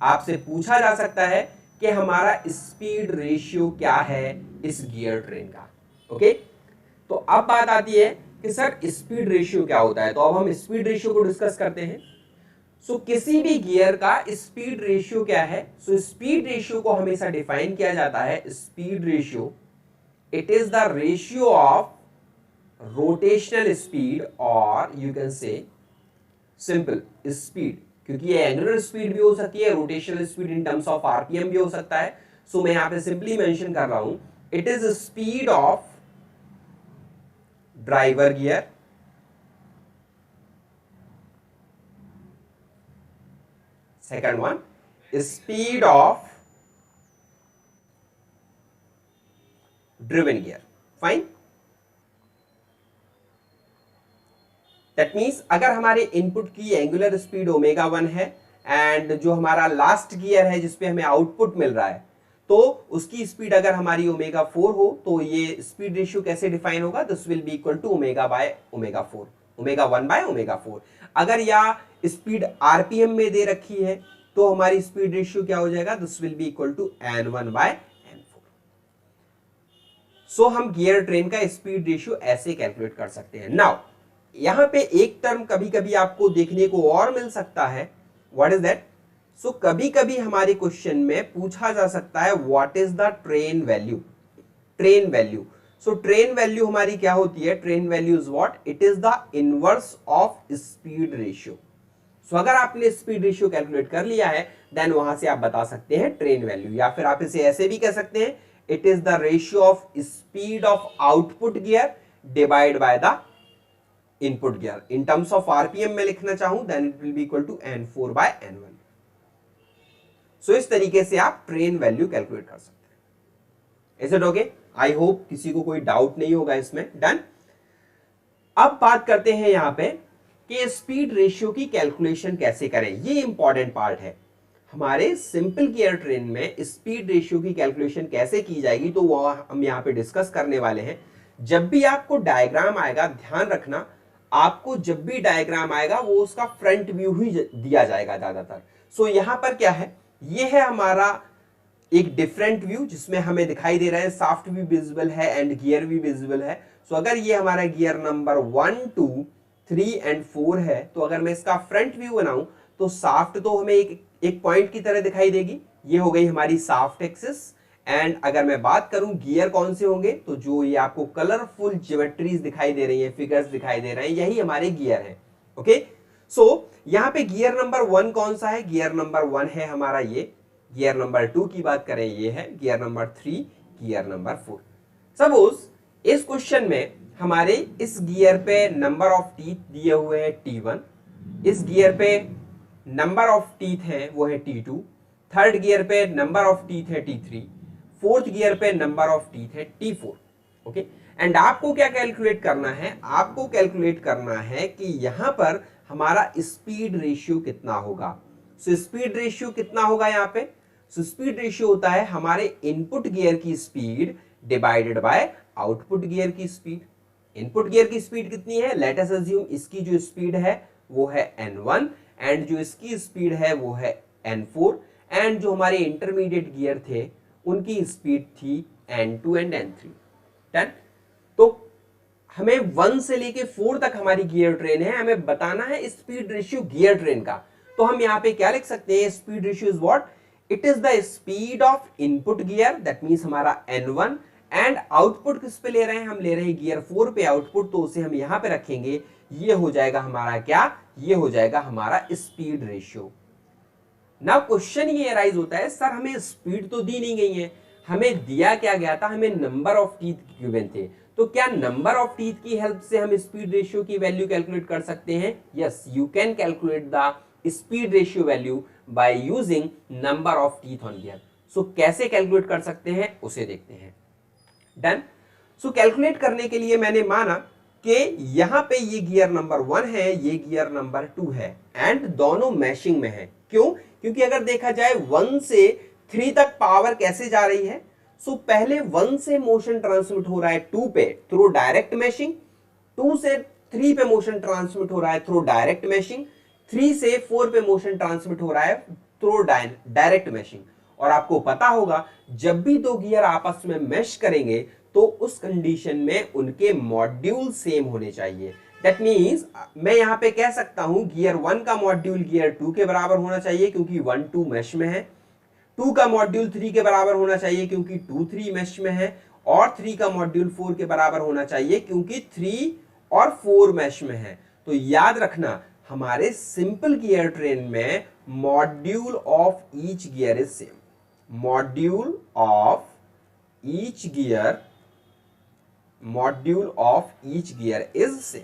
आपसे पूछा जा सकता है कि हमारा स्पीड रेशियो क्या है इस गियर ट्रेन का। ओके तो अब बात आती है कि सर स्पीड रेशियो क्या होता है। तो अब हम स्पीड रेशियो को डिस्कस करते हैं। सो किसी भी गियर का स्पीड रेशियो क्या है? सो स्पीड रेशियो को हमेशा डिफाइन किया जाता है, speed ratio it is the ratio of rotational speed और you can say simple speed, क्योंकि ये एंगुलर स्पीड भी हो सकती है, rotational speed in terms of RPM भी हो सकता है। सो मैं यहां पे सिंपली मेंशन कर रहा हूं it is speed of driver gear second one speed of driven gear. fine that means अगर हमारे इनपुट की एंगुलर स्पीड ओमेगा 1 है एंड जो हमारा लास्ट गियर है जिसपे हमें आउटपुट मिल रहा है तो उसकी स्पीड अगर हमारी ओमेगा 4 हो तो ये स्पीड रेशियो कैसे डिफाइन होगा? This will be equal to omega by omega 4, omega 1 by omega 4। अगर या स्पीड आरपीएम में दे रखी है तो हमारी स्पीड रेशियो क्या हो जाएगा? This will be equal to n1 by n4। So हम गियर ट्रेन का स्पीड रेशियो ऐसे कैलकुलेट कर सकते हैं। नाउ यहां पे एक टर्म कभी कभी आपको देखने को और मिल सकता है, व्हाट इज दैट? सो कभी कभी हमारे क्वेश्चन में पूछा जा सकता है what is the train value. Train value, so train value हमारी क्या होती है? Train value is what? It is the inverse of speed ratio. So अगर आपने स्पीड रेशियो कैलकुलेट कर लिया है देन वहां से आप बता सकते हैं ट्रेन वैल्यू, या फिर आप इसे ऐसे भी कह सकते हैं it is the ratio of speed of output gear divide by the input gear. In terms of RPM में लिखना चाहूं then it will be equal to n4 by n1। So इस तरीके से आप ट्रेन वैल्यू कैलकुलेट कर सकते हैं। Is it okay? I hope किसी को कोई डाउट नहीं होगा इसमें। डन। अब बात करते हैं यहां पे कि स्पीड रेशियो की कैलकुलेशन कैसे करें। ये इंपॉर्टेंट पार्ट है। हमारे सिंपल गियर ट्रेन में स्पीड रेशियो की कैलकुलेशन कैसे की जाएगी तो वो हम यहाँ पे डिस्कस करने वाले हैं। जब भी आपको डायग्राम आएगा ध्यान रखना, आपको जब भी डायग्राम आएगा वो उसका फ्रंट व्यू ही दिया जाएगा ज्यादातर। सो यहाँ पर क्या है, ये है हमारा एक डिफरेंट व्यू जिसमें हमें दिखाई दे रहा है शाफ्ट भी विजिबल है एंड गियर भी विजिबल है। सो अगर ये हमारा गियर नंबर 1, 2, 3 एंड 4 है तो अगर मैं इसका फ्रंट व्यू बनाऊं तो शाफ्ट तो हमें एक पॉइंट की तरह दिखाई देगी। ये हो गई हमारी शाफ्ट एक्सिस। एंड अगर मैं बात करूं गियर कौन से होंगे तो जो ये आपको कलरफुल ज्योमेट्रीज दिखाई दे रही है, फिगर्स दिखाई दे रहे हैं, यही हमारे गियर है। ओके सो यहाँ पे गियर नंबर 1 कौन सा है? गियर नंबर 1 है हमारा ये। गियर नंबर 2 की बात करें ये है gear number 3, gear number 4। Suppose इस क्वेश्चन में हमारे इस गियर पे नंबर ऑफ टीथ दिए हुए हैं T1, इस गियर पे नंबर ऑफ टीथ है वो है T2, थर्ड गियर पे नंबर ऑफ टीथ है T3, फोर्थ गियर पे नंबर ऑफ टीथ है T4। ओके एंड आपको क्या कैलकुलेट करना है, आपको कैलकुलेट करना है कि यहां पर हमारा स्पीड रेशियो कितना होगा। सो स्पीड रेशियो कितना होगा यहाँ पे, सो स्पीड रेशियो होता है हमारे इनपुट गियर की speed divided by output gear की स्पीड। इनपुट गियर की स्पीड कितनी है, लेट अस अज्यूम इसकी जो स्पीड है वो है n1 एंड जो इसकी स्पीड है वो है n4 एंड जो हमारे इंटरमीडिएट गियर थे उनकी स्पीड थी n2 एंड n3। डन। तो हमें 1 से लेके 4 तक हमारी गियर ट्रेन है, हमें बताना है स्पीड रेशियो गियर ट्रेन का। तो हम यहाँ पे क्या लिख सकते हैं, speed ratio is what, it is the speed of input gear that means हमारा n1 एंड आउटपुट किस पे ले रहे हैं, हम ले रहे हैं गियर 4 पे आउटपुट, तो उसे हम यहां पे रखेंगे, ये हो जाएगा हमारा क्या, ये हो जाएगा हमारा स्पीड रेशियो। नाउ क्वेश्चन ये अराइज होता है, सर हमें स्पीड तो दी नहीं गई है, हमें दिया क्या गया था, हमें नंबर ऑफ टीथ गिवन थे, तो क्या नंबर ऑफ टीथ की हेल्प से हम स्पीड रेशियो की वैल्यू कैलकुलेट कर सकते हैं? Yes, you can calculate the speed ratio value by using number of teeth on gear. So कैसे कैलकुलेट कर सकते हैं उसे देखते हैं। डन। सो कैलकुलेट करने के लिए मैंने माना कि यहां पे ये गियर नंबर 1 है, ये गियर नंबर 2 है एंड दोनों मैशिंग में है। क्यों? क्योंकि अगर देखा जाए 1 से 3 तक पावर कैसे जा रही है, सो पहले 1 से मोशन ट्रांसमिट हो रहा है 2 पे थ्रू डायरेक्ट मैशिंग, 2 से 3 पे मोशन ट्रांसमिट हो रहा है थ्रू डायरेक्ट मैशिंग, 3 से 4 पे मोशन ट्रांसमिट हो रहा है थ्रू डायरेक्ट मैशिंग। और आपको पता होगा जब भी दो गियर आपस में मैश करेंगे तो उस कंडीशन में उनके मॉड्यूल सेम होने चाहिए। दैट मींस मैं यहां पे कह सकता हूं गियर 1 का मॉड्यूल गियर 2 के बराबर होना चाहिए क्योंकि 1 2 मैश में है, 2 का मॉड्यूल 3 के बराबर होना चाहिए क्योंकि 2 3 मैश में है, और 3 का मॉड्यूल 4 के बराबर होना चाहिए क्योंकि 3 और 4 मैश में है। तो याद रखना हमारे सिंपल गियर ट्रेन में module of each gear is same, module of each gear is same.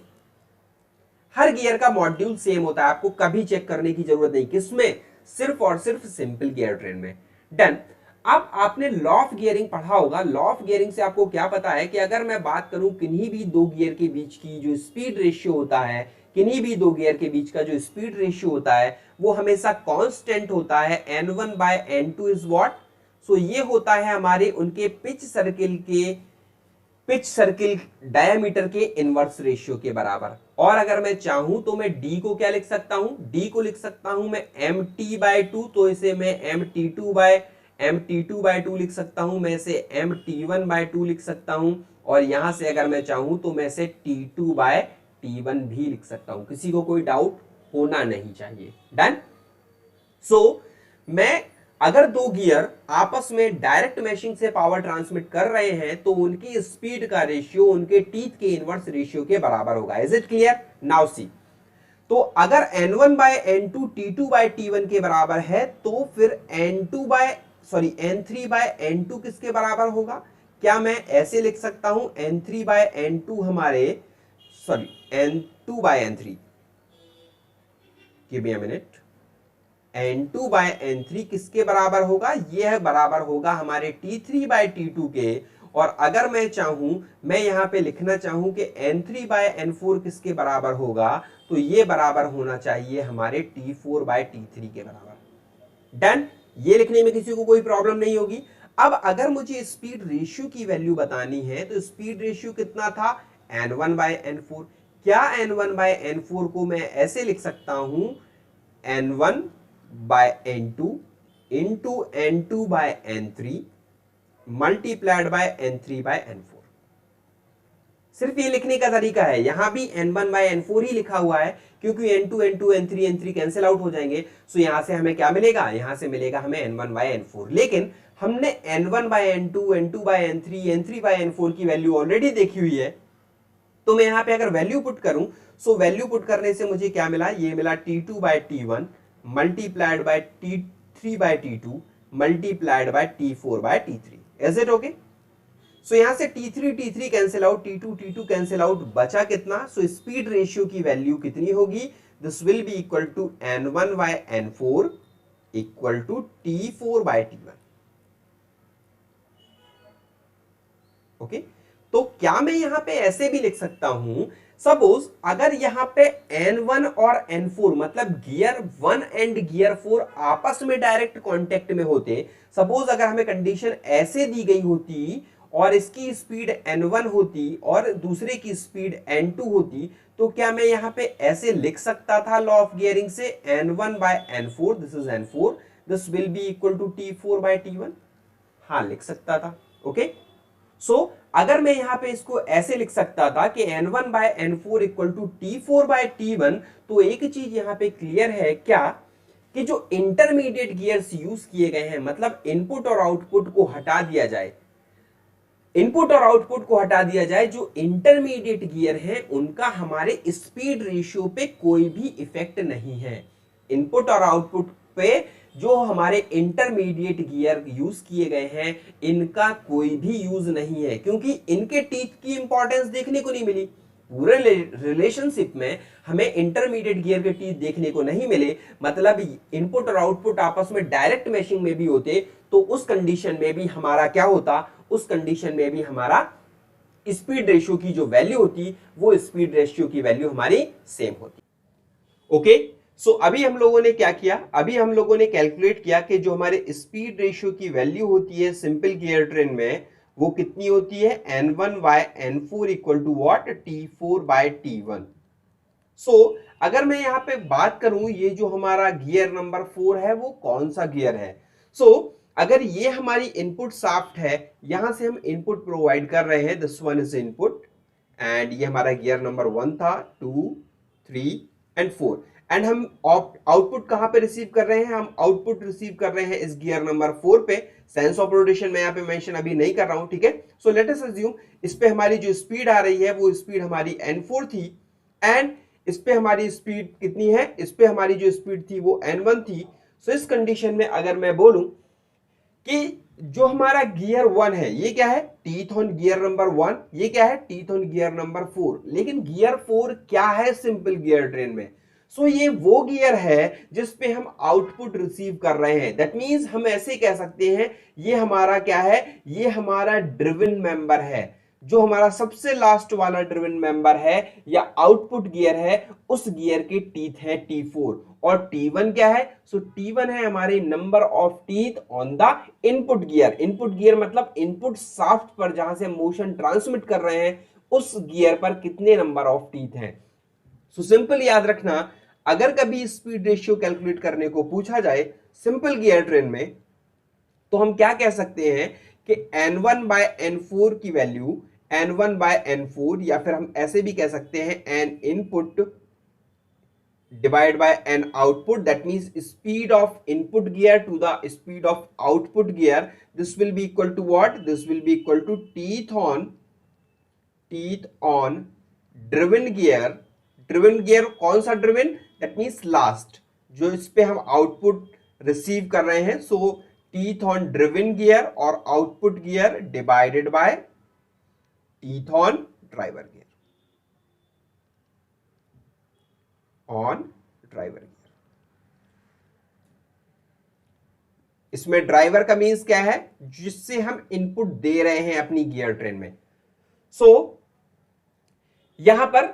Her gear का मॉड्यूल सेम होता है, आपको कभी चेक करने की जरूरत नहीं, किसमें, सिर्फ और सिर्फ सिंपल गियर ट्रेन में। डन। अब आपने लॉ ऑफ गियरिंग पढ़ा होगा, लॉ ऑफ गियरिंग से आपको क्या पता है कि अगर मैं बात करूं किन्हीं भी दो गियर के बीच की जो स्पीड रेशियो होता है, किन्हीं भी दो गियर के बीच का जो स्पीड रेशियो होता है वो हमेशा कांस्टेंट होता है, n1 bye n2 is what, सो ये होता है हमारे उनके पिच सर्किल डायमीटर के इनवर्स रेशियो के बराबर। और अगर मैं चाहूं तो मैं d को क्या लिख सकता हूं, d को लिख सकता हूं मैं mt/2, तो इसे मैं mt2/2 लिख सकता हूं, मैं इसे mt1/2 लिख सकता हूं, और यहां से अगर मैं चाहूं तो मैं इसे t2/t1 भी लिख सकता हूं। किसी को कोई डाउट होना नहीं चाहिए। डन। सो मैं अगर दो गियर आपस में डायरेक्ट मैशिंग से पावर ट्रांसमिट कर रहे हैं तो उनकी स्पीड का रेशियो उनके टीथ के इनवर्स रेशियो के बराबर होगा। Is it clear? Now see, तो अगर n1/n2 t2/t1 के बराबर है तो फिर n3/n2 किसके बराबर होगा? क्या मैं ऐसे लिख सकता हूं n3/n2 हमारे n2/n3, give me a minute, n2/n3 किसके बराबर होगा? यह बराबर होगा हमारे t3/t2 के। और अगर मैं चाहूं, मैं यहां पे लिखना चाहूं कि n3/n4 किसके बराबर होगा, तो यह बराबर होना चाहिए हमारे t4/t3 के बराबर। डन। ये लिखने में किसी को कोई प्रॉब्लम नहीं होगी। अब अगर मुझे स्पीड रेशियो की वैल्यू बतानी है तो स्पीड रेशियो कितना था, n1/n4। क्या n1/n4 को मैं ऐसे लिख सकता हूं n1/n2 into n2/n3 multiplied by n3/n4। सिर्फ ये लिखने का तरीका है, यहां भी n1/n4 ही लिखा हुआ है क्योंकि n2 n2 n3 n3 cancel out हो जाएंगे। सो यहां से हमें क्या मिलेगा, यहां से मिलेगा हमें n1/n4। लेकिन हमने n1/n2 n2/n3 n3/n4 की वैल्यू ऑलरेडी देखी हुई है, तो मैं यहां पे अगर वैल्यू पुट करूं, सो वैल्यू पुट करने से मुझे क्या मिला, ये मिला t2/t1 multiplied by t3/t2 multiplied by t4/t3। Is it okay? So यहां से t3 cancel out, t2 cancel out, बचा कितना, सो स्पीड रेशियो की वैल्यू कितनी होगी, this will be equal to n1/n4 equal to t4/t1। Okay, तो क्या मैं यहाँ पे ऐसे भी लिख सकता हूं, सपोज अगर यहाँ पे N1 और N4 मतलब गियर 1 एंड गियर 4 आपस में डायरेक्ट कांटेक्ट में होते, सपोज अगर हमें कंडीशन ऐसे दी गई होती और इसकी स्पीड N1 होती और दूसरे की स्पीड N2 होती, तो क्या मैं यहाँ पे ऐसे लिख सकता था लॉ ऑफ गियरिंग से N1 by N4, this is N4, this will be equal to T4 by T1? हाँ, लिख सकता था। ओके, सो अगर मैं यहां पे इसको ऐसे लिख सकता था कि N1 by N4 equal to T4 by T1, तो एक चीज यहां पे क्लियर है क्या, कि जो इंटरमीडिएट गियर्स यूज किए गए हैं, मतलब इनपुट और आउटपुट को हटा दिया जाए, इनपुट और आउटपुट को हटा दिया जाए, जो इंटरमीडिएट गियर हैं उनका हमारे स्पीड रेशियो पे कोई भी इफेक्ट नहीं है। इनपुट और आउटपुट पे जो हमारे इंटरमीडिएट गियर यूज किए गए हैं इनका कोई भी यूज नहीं है, क्योंकि इनके टीथ की इंपॉर्टेंस देखने को नहीं मिली। पूरे रिलेशनशिप में हमें इंटरमीडिएट गियर के टीथ देखने को नहीं मिले, मतलब इनपुट और आउटपुट आपस में डायरेक्ट मैचिंग में भी होते तो उस कंडीशन में भी हमारा क्या होता, उस कंडीशन में भी हमारा स्पीड रेशियो की जो वैल्यू होती वो स्पीड रेशियो की वैल्यू हमारी सेम होती। ओके, सो अभी हम लोगों ने क्या किया, अभी हम लोगों ने कैलकुलेट किया कि जो हमारे स्पीड रेशियो की वैल्यू होती है सिंपल गियर ट्रेन में वो कितनी होती है, N1 by N4 equal to what, T4 by T1। So अगर मैं यहां पे बात करूं, ये जो हमारा गियर नंबर 4 है वो कौन सा गियर है, अगर ये हमारी इनपुट शाफ्ट है, यहां से हम इनपुट प्रोवाइड कर रहे हैं, this one is input, and ये हमारा गियर नंबर 1 था, 2, 3 एंड 4, एंड हम आउटपुट कहां पे रिसीव कर रहे हैं, हम आउटपुट रिसीव कर रहे हैं इस गियर नंबर 4 पे। सेंस ऑफ रोटेशन मैं यहाँ पे मेंशन अभी नहीं कर रहा हूं, ठीक है। सो लेट अस अज्यूम इस पे हमारी जो स्पीड आ रही है वो स्पीड हमारी N4 थी, एंड इस पे हमारी स्पीड कितनी है, इस पे हमारी जो स्पीड थी वो N1 थी। सो इस कंडीशन में अगर मैं बोलूं कि जो हमारा गियर 1 है ये क्या है, टीथ ऑन गियर नंबर 1, ये क्या है, टीथ ऑन गियर नंबर 4, लेकिन गियर 4 क्या है सिंपल गियर ट्रेन में, ये वो गियर है जिसपे हम आउटपुट रिसीव कर रहे हैं। दैट मींस हम ऐसे कह सकते हैं ये हमारा क्या है, ये हमारा ड्रिवन मेंबर है, जो हमारा सबसे लास्ट वाला ड्रिवन मेंबर है या आउटपुट गियर है, उस गियर के टीथ है T4, और T1 क्या है, T1 है हमारे number of teeth on the input gear. Input gear मतलब इनपुट शाफ्ट पर जहां से मोशन ट्रांसमिट कर रहे हैं उस गियर पर कितने नंबर ऑफ टीथ हैं। सिंपल याद रखना, अगर कभी स्पीड रेशियो कैलकुलेट करने को पूछा जाए सिंपल गियर ट्रेन में, तो हम क्या कह सकते हैं कि N1 बाय N4 की वैल्यू, N1 बाय N4, या फिर हम ऐसे भी कह सकते हैं N input divide by N output, that means speed of input gear to the speed of output gear, this will be equal to what, this will be equal to teeth on driven gear. Driven gear कौन सा driven, that means last, जो इस पे हम output receive कर रहे हैं, teeth on driven gear और output gear divided by teeth on driver gear, on driver gear. इसमें ड्राइवर का मीन्स क्या है, जिससे हम इनपुट दे रहे हैं अपनी गियर ट्रेन में। यहां पर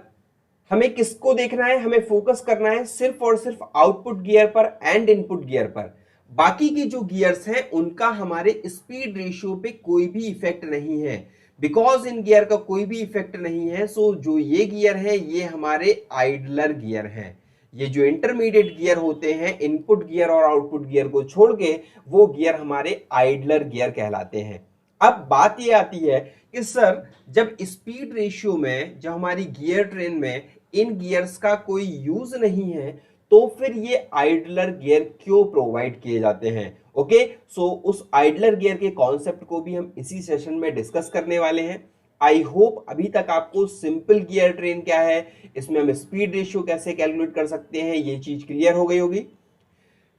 हमें किसको देखना है, हमें फोकस करना है सिर्फ और सिर्फ आउटपुट गियर पर एंड इनपुट गियर पर। बाकी की जो गियर्स हैं उनका हमारे स्पीड रेशियो पे कोई भी इफेक्ट नहीं है, बिकॉज इन गियर का कोई भी इफेक्ट नहीं है। जो ये गियर है ये हमारे आइडलर गियर हैं। ये जो इंटरमीडिएट गियर होते हैं, इनपुट गियर और आउटपुट गियर को छोड़ के, वो गियर हमारे आइडलर गियर कहलाते हैं। अब बात ये आती है कि सर जब स्पीड रेशियो में, जब हमारी गियर ट्रेन में इन गियर्स का कोई यूज नहीं है, तो फिर ये आइडलर गियर क्यों प्रोवाइड किए जाते हैं। ओके, उस आइडलर गियर के कॉन्सेप्ट को भी हम इसी सेशन में डिस्कस करने वाले हैं। आई होप अभी तक आपको सिंपल गियर ट्रेन क्या है, इसमें हम स्पीड रेशियो कैसे कैलकुलेट कर सकते हैं, ये चीज क्लियर हो गई होगी।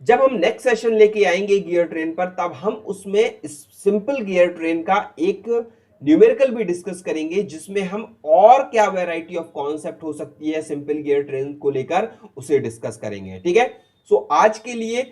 जब हम नेक्स्ट सेशन लेके आएंगे गियर ट्रेन पर, तब हम उसमें सिंपल गियर ट्रेन का एक न्यूमेरिकल भी डिस्कस करेंगे, जिसमें हम और क्या वैरायटी ऑफ कॉन्सेप्ट हो सकती है सिंपल गियर ट्रेन को लेकर, उसे डिस्कस करेंगे। ठीक है, आज के लिए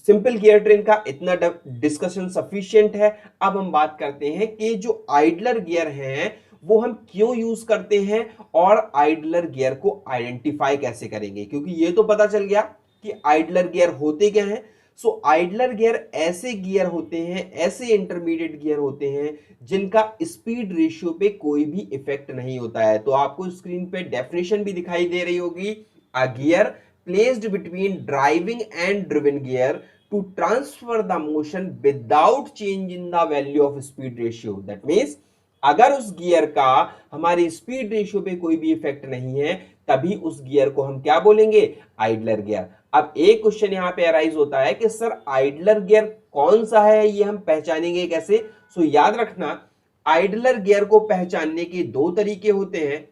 सिंपल गियर ट्रेन का इतना डिस्कशन सफिशिएंट है। अब हम बात करते हैं कि जो आइडलर गियर हैं वो हम क्यों यूज करते हैं और आइडलर गियर को आइडेंटिफाई कैसे करेंगे, क्योंकि ये तो पता चल गया कि आइडलर गियर होते क्या हैं। सो आइडलर गियर ऐसे गियर होते हैं, ऐसे इंटरमीडिएट गियर होते हैं जिनका स्पीड रेशियो पे कोई भी इफेक्ट नहीं होता है। तो आपको स्क्रीन पे डेफिनेशन भी दिखाई दे रही होगी, a gear placed between driving and driven gear to transfer the motion without change in the value of speed ratio. That means अगर उस गियर का हमारी स्पीड रेशियो पे कोई भी इफेक्ट नहीं है, तभी उस गियर को हम क्या बोलेंगे, आइडलर गियर। अब एक क्वेश्चन यहां पे अराइज होता है कि सर आइडलर गियर कौन सा है, ये हम पहचानेंगे कैसे। सो याद रखना, आइडलर गियर को पहचानने के दो तरीके होते हैं।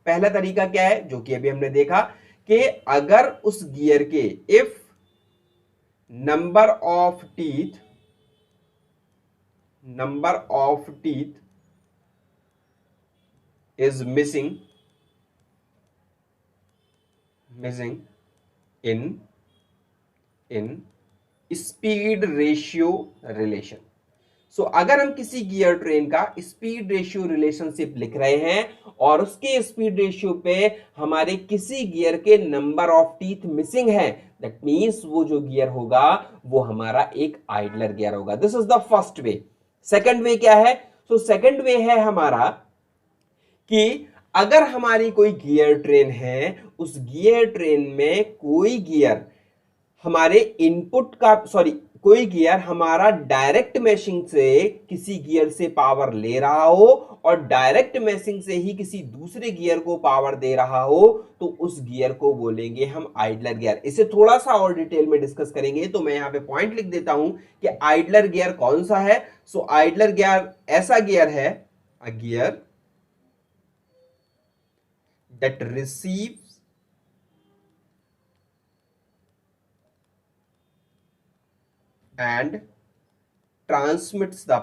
पहला तरीका क्या है, जो कि अभी हमने देखा कि अगर उस गियर के if number of teeth is missing in speed ratio relation. So अगर हम किसी गियर ट्रेन का स्पीड रेशियो रिलेशनशिप लिख रहे हैं और उसके स्पीड रेशियो पे हमारे किसी गियर के नंबर ऑफ टीथ मिसिंग है, दैट मींस वो जो गियर होगा वो हमारा एक आइडलर गियर होगा। This is the first way. Second वे क्या है, सो सेकंड वे है हमारा कि अगर हमारी कोई गियर ट्रेन है, उस गियर ट्रेन में कोई गियर हमारे इनपुट का कोई गियर हमारा डायरेक्ट मैशिंग से किसी गियर से पावर ले रहा हो और डायरेक्ट मैशिंग से ही किसी दूसरे गियर को पावर दे रहा हो, तो उस गियर को बोलेंगे हम आइडलर गियर। इसे थोड़ा सा और डिटेल में डिस्कस करेंगे, तो मैं यहां पे पॉइंट लिख देता हूं कि आइडलर गियर कौन सा है। सो आइडलर गियर ऐसा गियर है, अ gear that receives and transmits the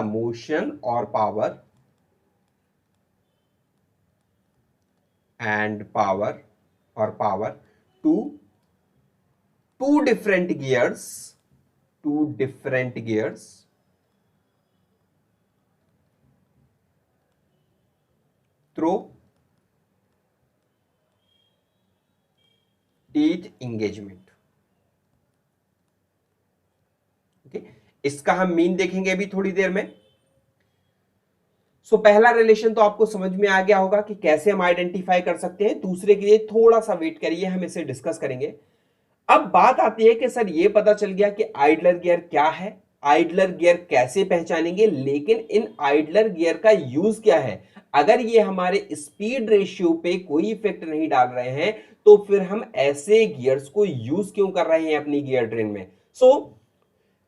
motion or power to two different gears through teeth engagement। Okay, इसका हम मीन देखेंगे अभी थोड़ी देर में। सो पहला रिलेशन तो आपको समझ में आ गया होगा कि कैसे हम आइडेंटिफाई कर सकते हैं। दूसरे के लिए थोड़ा सा वेट करिए, हम इसे डिस्कस करेंगे। अब बात आती है कि सर ये पता चल गया कि आइडलर गियर क्या है, आइडलर गियर कैसे पहचानेंगे, लेकिन इन आइडलर गियर का यूज क्या है। अगर ये हमारे स्पीड रेशियो पे कोई इफेक्ट नहीं डाल रहे हैं, तो फिर हम ऐसे गियर्स को यूज क्यों कर रहे हैं अपनी गियर ट्रेन में। सो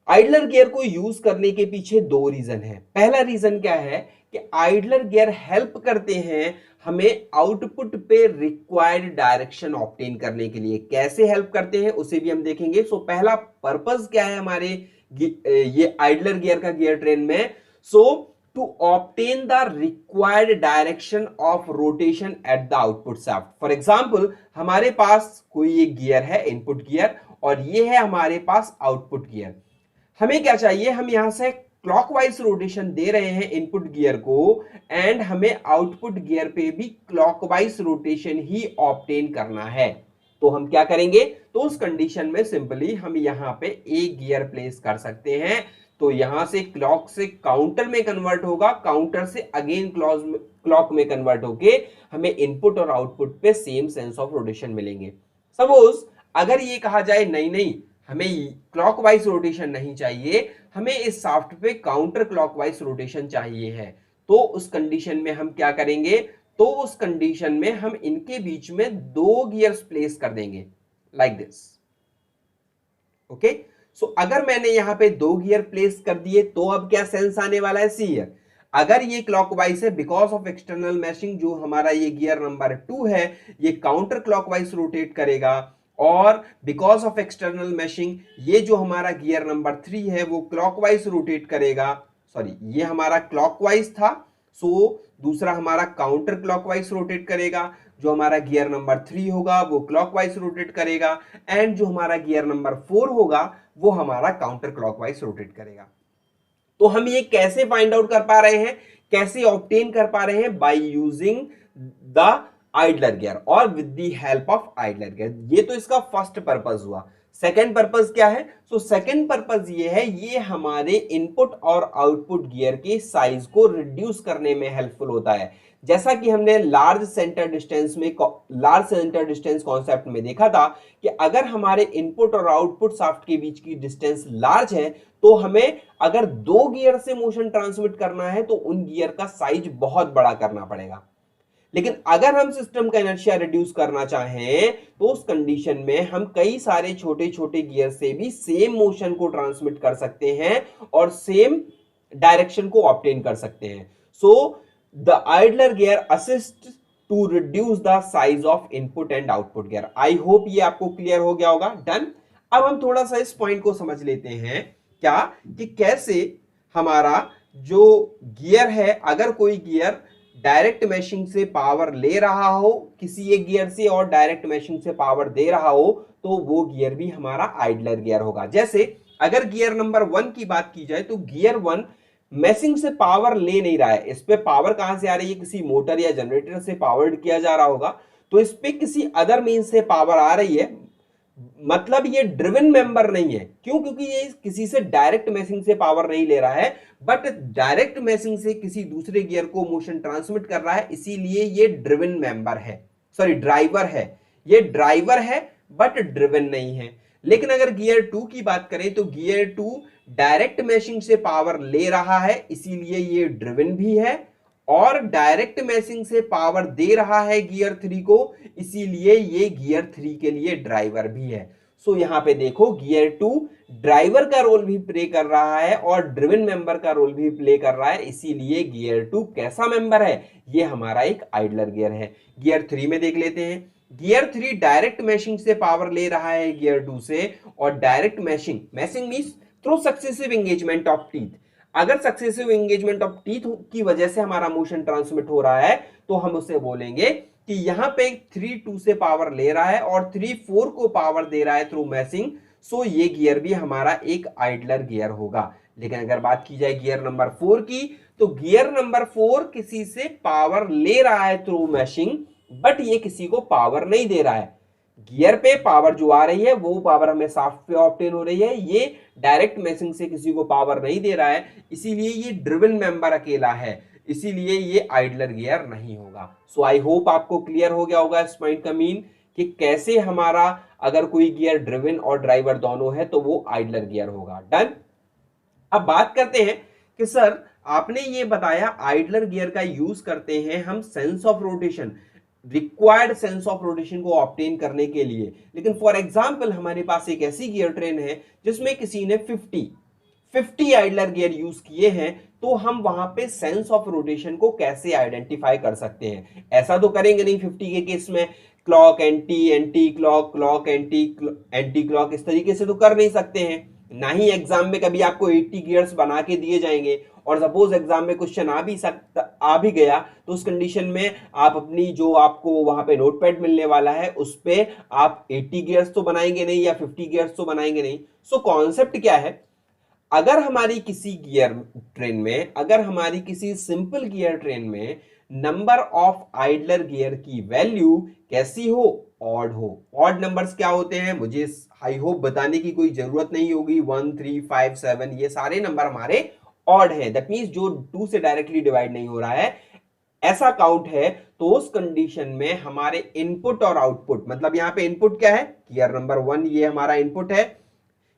आइडलर गियर को यूज करने के पीछे दो रीजन है। पहला रीजन क्या है कि आइडलर गियर हेल्प करते हैं हमें आउटपुट पे रिक्वायर्ड डायरेक्शन ऑब्टेन करने के लिए। कैसे हेल्प करते हैं उसे भी हम देखेंगे। सो पहला पर्पस क्या है हमारे ये आइडलर गियर का गियर ट्रेन में, so to obtain the required direction of rotation at the output shaft. For example, हमारे पास कोई एक गियर है इनपुट गियर और ये है हमारे पास आउटपुट गियर। हमें क्या चाहिए, हम यहां से क्लॉकवाइज रोटेशन दे रहे हैं इनपुट गियर को एंड हमें आउटपुट गियर पे भी क्लॉकवाइज रोटेशन ही ऑब्टेन करना है। तो हम क्या करेंगे, तो उस कंडीशन में सिंपली हम यहां पे एक गियर प्लेस कर सकते हैं। तो यहां से क्लॉक से काउंटर में कन्वर्ट होगा, काउंटर से अगेन क्लॉक में कन्वर्ट होके हमें इनपुट और आउटपुट पे सेम सेंस ऑफ रोटेशन मिलेंगे। सपोज अगर ये कहा जाए नहीं नहीं हमें क्लॉकवाइज रोटेशन नहीं चाहिए, हमें इस शाफ्ट पे काउंटर क्लॉकवाइज रोटेशन चाहिए है, तो उस कंडीशन में हम क्या करेंगे, तो उस कंडीशन में हम इनके बीच में दो गियर्स प्लेस कर देंगे लाइक दिस। ओके, सो अगर मैंने यहां पे दो गियर प्लेस कर दिए तो अब क्या सेंस आने वाला है, सी हियर। अगर ये क्लॉकवाइज है, बिकॉज ऑफ एक्सटर्नल मैशिंग जो हमारा ये गियर नंबर 2 है ये काउंटर क्लॉकवाइज रोटेट करेगा, और बिकॉज ऑफ एक्सटर्नल मैशिंग ये जो हमारा गियर नंबर 3 है वो क्लॉकवाइज रोटेट करेगा। सॉरी, ये हमारा क्लॉकवाइज था, सो दूसरा हमारा काउंटर क्लॉकवाइज रोटेट करेगा। जो हमारा गियर नंबर 3 होगा वो क्लॉकवाइज रोटेट करेगा एंड जो हमारा गियर नंबर 4 होगा वो हमारा काउंटर क्लॉकवाइज रोटेट करेगा। तो हम ये कैसे फाइंड आउट कर पा रहे हैं, कैसे ऑब्टेन कर पा रहे हैं, by using the idler gear और with the help of idler gear. ये तो इसका फर्स्ट पर्पस हुआ। सेकंड पर्पस क्या है? सो सेकंड पर्पस ये है, ये हमारे इनपुट और आउटपुट गियर के साइज को रिड्यूस करने में हेल्पफुल होता है। जैसा कि हमने लार्ज सेंटर डिस्टेंस कॉन्सेप्ट में देखा था कि अगर हमारे इनपुट और आउटपुट शाफ्ट के बीच की डिस्टेंस लार्ज है तो हमें अगर दो गियर से मोशन ट्रांसमिट करना है तो उन गियर का साइज बहुत बड़ा करना पड़ेगा। लेकिन अगर हम सिस्टम का इनर्शिया रिड्यूस करना चाहें तो उस कंडीशन में हम कई सारे छोटे छोटे गियर से भी सेम मोशन को ट्रांसमिट कर सकते हैं और सेम डायरेक्शन को ऑब्टेन कर सकते हैं। So the idler gear assist to reduce the size of input and output gear. I hope ये आपको क्लियर हो गया होगा। डन। अब हम थोड़ा सा इस पॉइंट को समझ लेते हैं क्या कि कैसे हमारा जो गियर है, अगर कोई गियर डायरेक्ट मैशिंग से पावर ले रहा हो किसी एक गियर से और डायरेक्ट मैशिंग से पावर दे रहा हो तो वो गियर भी हमारा आइडलर गियर होगा। जैसे अगर गियर नंबर 1 की बात की जाए तो गियर 1 मैशिंग से पावर ले नहीं रहा है। इस पे पावर कहां से आ रही है? किसी मोटर या जनरेटर से पावर्ड किया जा रहा होगा, तो इस पे किसी अदर मींस से पावर आ रही है, मतलब ये ड्रिवन मेंबर नहीं है। क्यों? क्योंकि ये किसी से डायरेक्ट मैशिंग से पावर नहीं ले रहा है, बट डायरेक्ट मैशिंग से किसी दूसरे गियर को मोशन ट्रांसमिट कर रहा है, इसीलिए ये ड्रिवन मेंबर है, सॉरी ड्राइवर है। ये ड्राइवर है बट ड्रिवन नहीं है। लेकिन अगर गियर 2 की बात करें तो गियर 2 डायरेक्ट मैशिंग से पावर ले रहा है, इसीलिए ये ड्रिवन भी है, और डायरेक्ट मैशिंग से पावर दे रहा है गियर 3 को, इसीलिए ये गियर 3 के लिए ड्राइवर भी है। सो यहां पे देखो गियर 2 ड्राइवर का रोल भी प्ले कर रहा है और ड्रिवन मेंबर का रोल भी प्ले कर रहा है, इसीलिए गियर 2 कैसा मेंबर है? ये हमारा एक आइडलर गियर है। गियर 3 में देख लेते हैं। गियर 3 डायरेक्ट मैशिंग से पावर ले रहा है गियर 2 से, और direct mashing means through successive engagement of teeth. अगर सक्सेसिव एंगेजमेंट ऑफ टीथ की वजह से हमारा मोशन ट्रांसमिट हो रहा है तो हम उसे बोलेंगे कि यहां पे 3 2 से पावर ले रहा है और 3 4 को पावर दे रहा है थ्रू मैशिंग, सो ये गियर भी हमारा एक आइडलर गियर होगा। लेकिन अगर बात की जाए गियर नंबर 4 की, तो गियर नंबर 4 किसी से पावर ले रहा है थ्रू मैशिंग, बट ये किसी को पावर नहीं दे रहा है। गियर पे पावर जो आ रही है वो पावर हमें शाफ्ट पे ऑब्टेन हो रही है, ये डायरेक्ट मैशिंग से किसी को पावर नहीं दे रहा है, इसीलिए ये ड्रिवन मेंबर अकेला है, इसीलिए ये आइडलर गियर नहीं होगा। सो आई होप आपको क्लियर हो गया होगा इस पॉइंट का मीन कि कैसे हमारा अगर कोई गियर ड्रिवन और ड्राइवर दोनों है तो वो आइडलर गियर होगा। डन। अब बात करते हैं कि सर आपने ये बताया आइडलर गियर का यूज करते हैं हम sense of rotation, required sense of rotation को ऑब्टेन करने के लिए, लेकिन फॉर एग्जांपल हमारे पास एक ऐसी गियर ट्रेन है जिसमें किसी ने 50 आइडलर गियर यूज किए हैं, तो हम वहां पे सेंस ऑफ रोटेशन को कैसे आइडेंटिफाई कर सकते हैं? ऐसा तो करेंगे नहीं 50 के केस में clock anti anti clock clock anti anti clock, इस तरीके से तो कर नहीं सकते हैं। ना ही एग्जाम में कभी आपको 80 गियर्स बना के दिए जाएंगे, और सपोज एग्जाम में क्वेश्चन आ भी गया तो उस कंडीशन में आप अपनी जो आपको वहां पे नोटपैड मिलने वाला है उस पे आप 80 गियर्स तो बनाएंगे नहीं या 50 गियर्स तो बनाएंगे नहीं। सो कॉन्सेप्ट क्या है? अगर हमारी किसी गियर ट्रेन में, अगर हमारी किसी सिंपल गियर ट्रेन में नंबर ऑफ आइडलर गियर की वैल्यू कैसी हो? ऑड हो। ऑड नंबर्स क्या होते हैं मुझे आई होप बताने की कोई जरूरत नहीं होगी। 1 3 5 7 ये सारे नंबर हमारे ऑड है, दैट मींस जो 2 से डायरेक्टली डिवाइड नहीं हो रहा है, ऐसा काउंट है। तो उस कंडीशन में हमारे इनपुट और आउटपुट, मतलब यहां पे इनपुट क्या है? गियर नंबर 1 ये हमारा इनपुट है,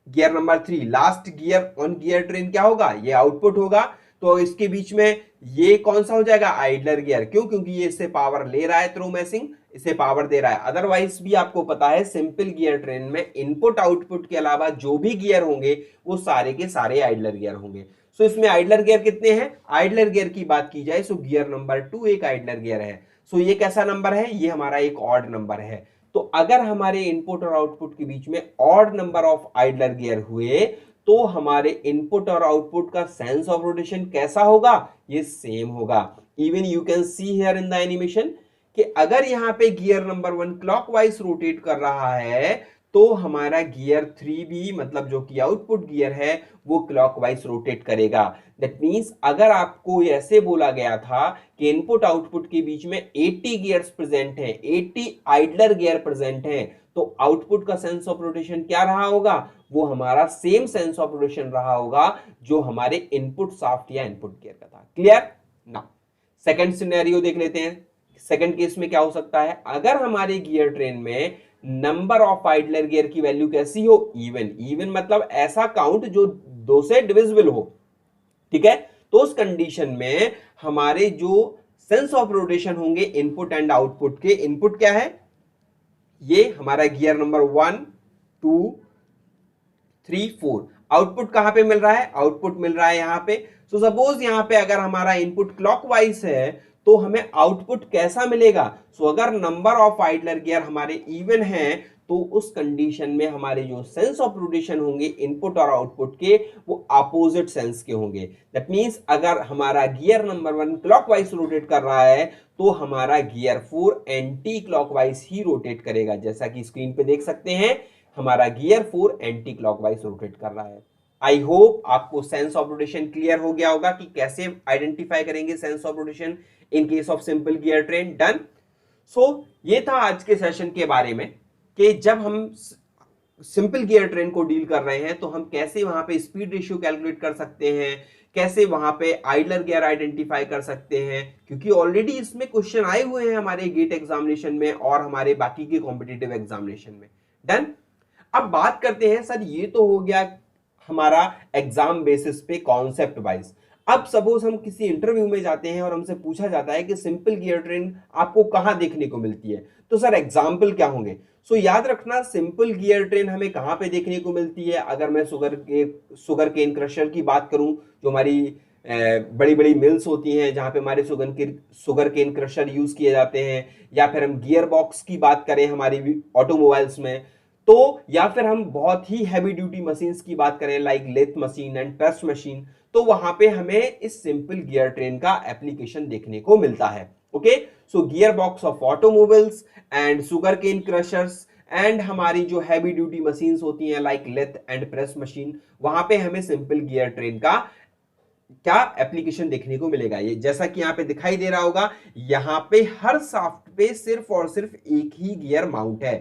gear number 3 last gear on gear train क्या होगा? ये आउटपुट होगा। तो इसके बीच में ये कौन सा हो जाएगा? Idler gear. क्यों? क्योंकि ये इससे पावर ले रहा है थ्रू मैशिंग, इसे पावर दे रहा है। अदरवाइज भी आपको पता है सिंपल गियर ट्रेन में इनपुट आउटपुट के अलावा जो भी गियर होंगे वो सारे के सारे आइडलर गियर होंगे। सो इसमें आइडलर गियर कितने हैं? आइडलर गियर की बात की जाए सो गियर नंबर 2 एक आइडलर गियर है। सो ये कैसा नंबर है? ये हमारा एक ऑड नंबर है। तो अगर हमारे इनपुट और आउटपुट के बीच में odd number of idler gear हुए तो हमारे इनपुट और आउटपुट का सेंस ऑफ रोटेशन कैसा होगा? ये सेम होगा। Even you can see here in the animation कि अगर यहां पे गियर नंबर 1 क्लॉकवाइज रोटेट कर रहा है तो हमारा गियर 3 भी, मतलब जो कि आउटपुट गियर है, वो क्लॉकवाइज रोटेट करेगा। दैट मींस अगर आपको ऐसे बोला गया था कि इनपुट आउटपुट के बीच में 80 गियर्स प्रेजेंट हैं, 80 आइडलर गियर प्रेजेंट हैं, तो आउटपुट का सेंस ऑफ रोटेशन क्या रहा होगा? वो हमारा सेम सेंस ऑफ रोटेशन रहा होगा जो हमारे इनपुट शाफ्ट या इनपुट गियर का था। क्लियर? नाउ सेकंड सिनेरियो देख लेते हैं। सेकंड केस में क्या हो सकता है? अगर हमारे गियर ट्रेन में नंबर ऑफ आइडलर गियर की वैल्यू कैसी हो? इवन। इवन मतलब ऐसा काउंट जो 2 से डिविजिबल हो, ठीक है? तो उस कंडीशन में हमारे जो सेंस ऑफ रोटेशन होंगे इनपुट एंड आउटपुट के, इनपुट क्या है? ये हमारा गियर नंबर 1 2 3 4। आउटपुट कहां पे मिल रहा है? आउटपुट मिल रहा है यहां पे। सो सपोज यहां पे अगर हमारा इनपुट क्लॉकवाइज है तो हमें आउटपुट कैसा मिलेगा? अगर नंबर ऑफ आइडलर गियर हमारे इवन है तो उस कंडीशन में हमारे जो सेंस ऑफ रोटेशन होंगे इनपुट और आउटपुट के, वो अपोजिट सेंस के होंगे। दैट मींस अगर हमारा गियर नंबर 1 क्लॉकवाइज रोटेट कर रहा है तो हमारा गियर 4 एंटी क्लॉकवाइज ही रोटेट करेगा। जैसा कि स्क्रीन पे देख सकते हैं, हमारा गियर 4 एंटी क्लॉकवाइज रोटेट कर रहा है। आई होप आपको सेंस ऑफ रोटेशन क्लियर हो गया होगा कि कैसे आइडेंटिफाई करेंगे sense of rotation in case of simple gear train. Done. ये था आज के सेशन के बारे में कि जब हम सिंपल गियर ट्रेन को डील कर रहे हैं तो हम कैसे वहां पे स्पीड रेशियो कैलकुलेट कर सकते हैं, कैसे वहां पे आइडलर गियर आइडेंटिफाई कर सकते हैं, क्योंकि ऑलरेडी इसमें क्वेश्चन आए हुए हैं हमारे गेट एग्जामिनेशन में और हमारे बाकी के कॉम्पिटिटिव एग्जामिनेशन में। डन। अब बात करते हैं, सर ये तो हो गया हमारा एग्जाम बेसिस पे कॉन्सेप्ट वाइज। अब सपोज हम किसी इंटरव्यू में जाते हैं और हमसे पूछा जाता है कि सिंपल गियर ट्रेन आपको कहां देखने को मिलती है, तो सर एग्जाम्पल क्या होंगे? याद रखना, सिंपल गियर ट्रेन हमें कहां पे देखने को मिलती है? अगर मैं शुगर केन क्रशर की बात करूं, जो हमारी बड़ी बड़ी मिल्स होती हैं जहां पे हमारे शुगर केन क्रशर यूज किए जाते हैं, या फिर हम गियर बॉक्स की बात करें हमारी ऑटोमोबाइल्स में, तो या फिर हम बहुत ही हैवी ड्यूटी मशीन्स की बात करें like lathe machine and press machine, तो वहां पे हमें इस सिंपल गियर ट्रेन का एप्लीकेशन देखने को मिलता है। Okay, gear box of automobiles and sugar cane crushers and हमारी जो हैवी ड्यूटी मशीन्स होती हैं like lathe and press machine, वहां पे हमें सिंपल गियर ट्रेन का क्या एप्लीकेशन देखने को मिलेगा। ये जैसा कि यहाँ पे दिखाई दे रहा होगा, यहाँ पे हर शाफ्ट पे सिर्फ और सिर्फ एक ही गियर माउंट है।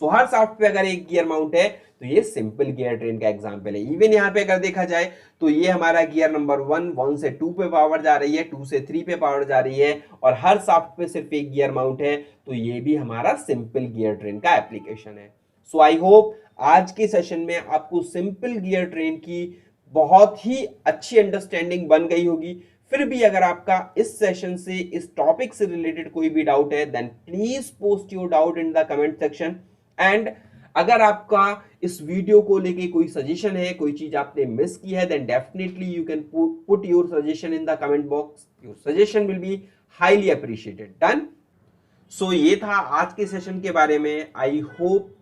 हर शाफ्ट पे अगर एक गियर माउंट है तो ये सिंपल गियर ट्रेन का एग्जांपल है। इवन यहाँ पे अगर देखा जाए तो ये हमारा गियर नंबर 1 से 2 पे पावर जा रही है, 2 से 3 पे पावर जा रही है, और हर शाफ्ट पे सिर्फ एक गियर माउंट है, तो ये भी हमारा सिंपल गियर ट्रेन का एप्लीकेशन है। आई होप आज के सेशन में आपको सिंपल गियर ट्रेन की बहुत ही अच्छी अंडरस्टैंडिंग बन गई होगी। फिर भी अगर आपका इस सेशन से, इस टॉपिक से रिलेटेड कोई भी डाउट है, then please post your doubt in the comment section. And अगर आपका इस वीडियो को लेके कोई सजेशन है, कोई चीज आपने मिस की है, then definitely you can put your suggestion in the comment box. Your suggestion will be highly appreciated. Done. ये था आज के सेशन के बारे में। आई होप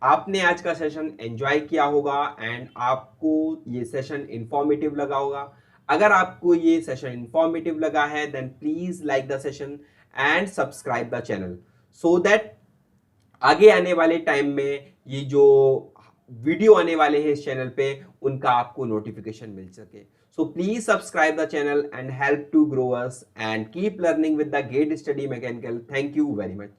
आपने आज का सेशन एंजॉय किया होगा एंड आपको ये सेशन इंफॉर्मेटिव लगा होगा। अगर आपको ये सेशन इंफॉर्मेटिव लगा है then please like the session and subscribe the channel, so that आगे आने वाले टाइम में ये जो वीडियो आने वाले हैं इस चैनल पे उनका आपको नोटिफिकेशन मिल सके। So please subscribe the channel and help to grow us and keep learning with the Get Study Mechanical. Thank you very much.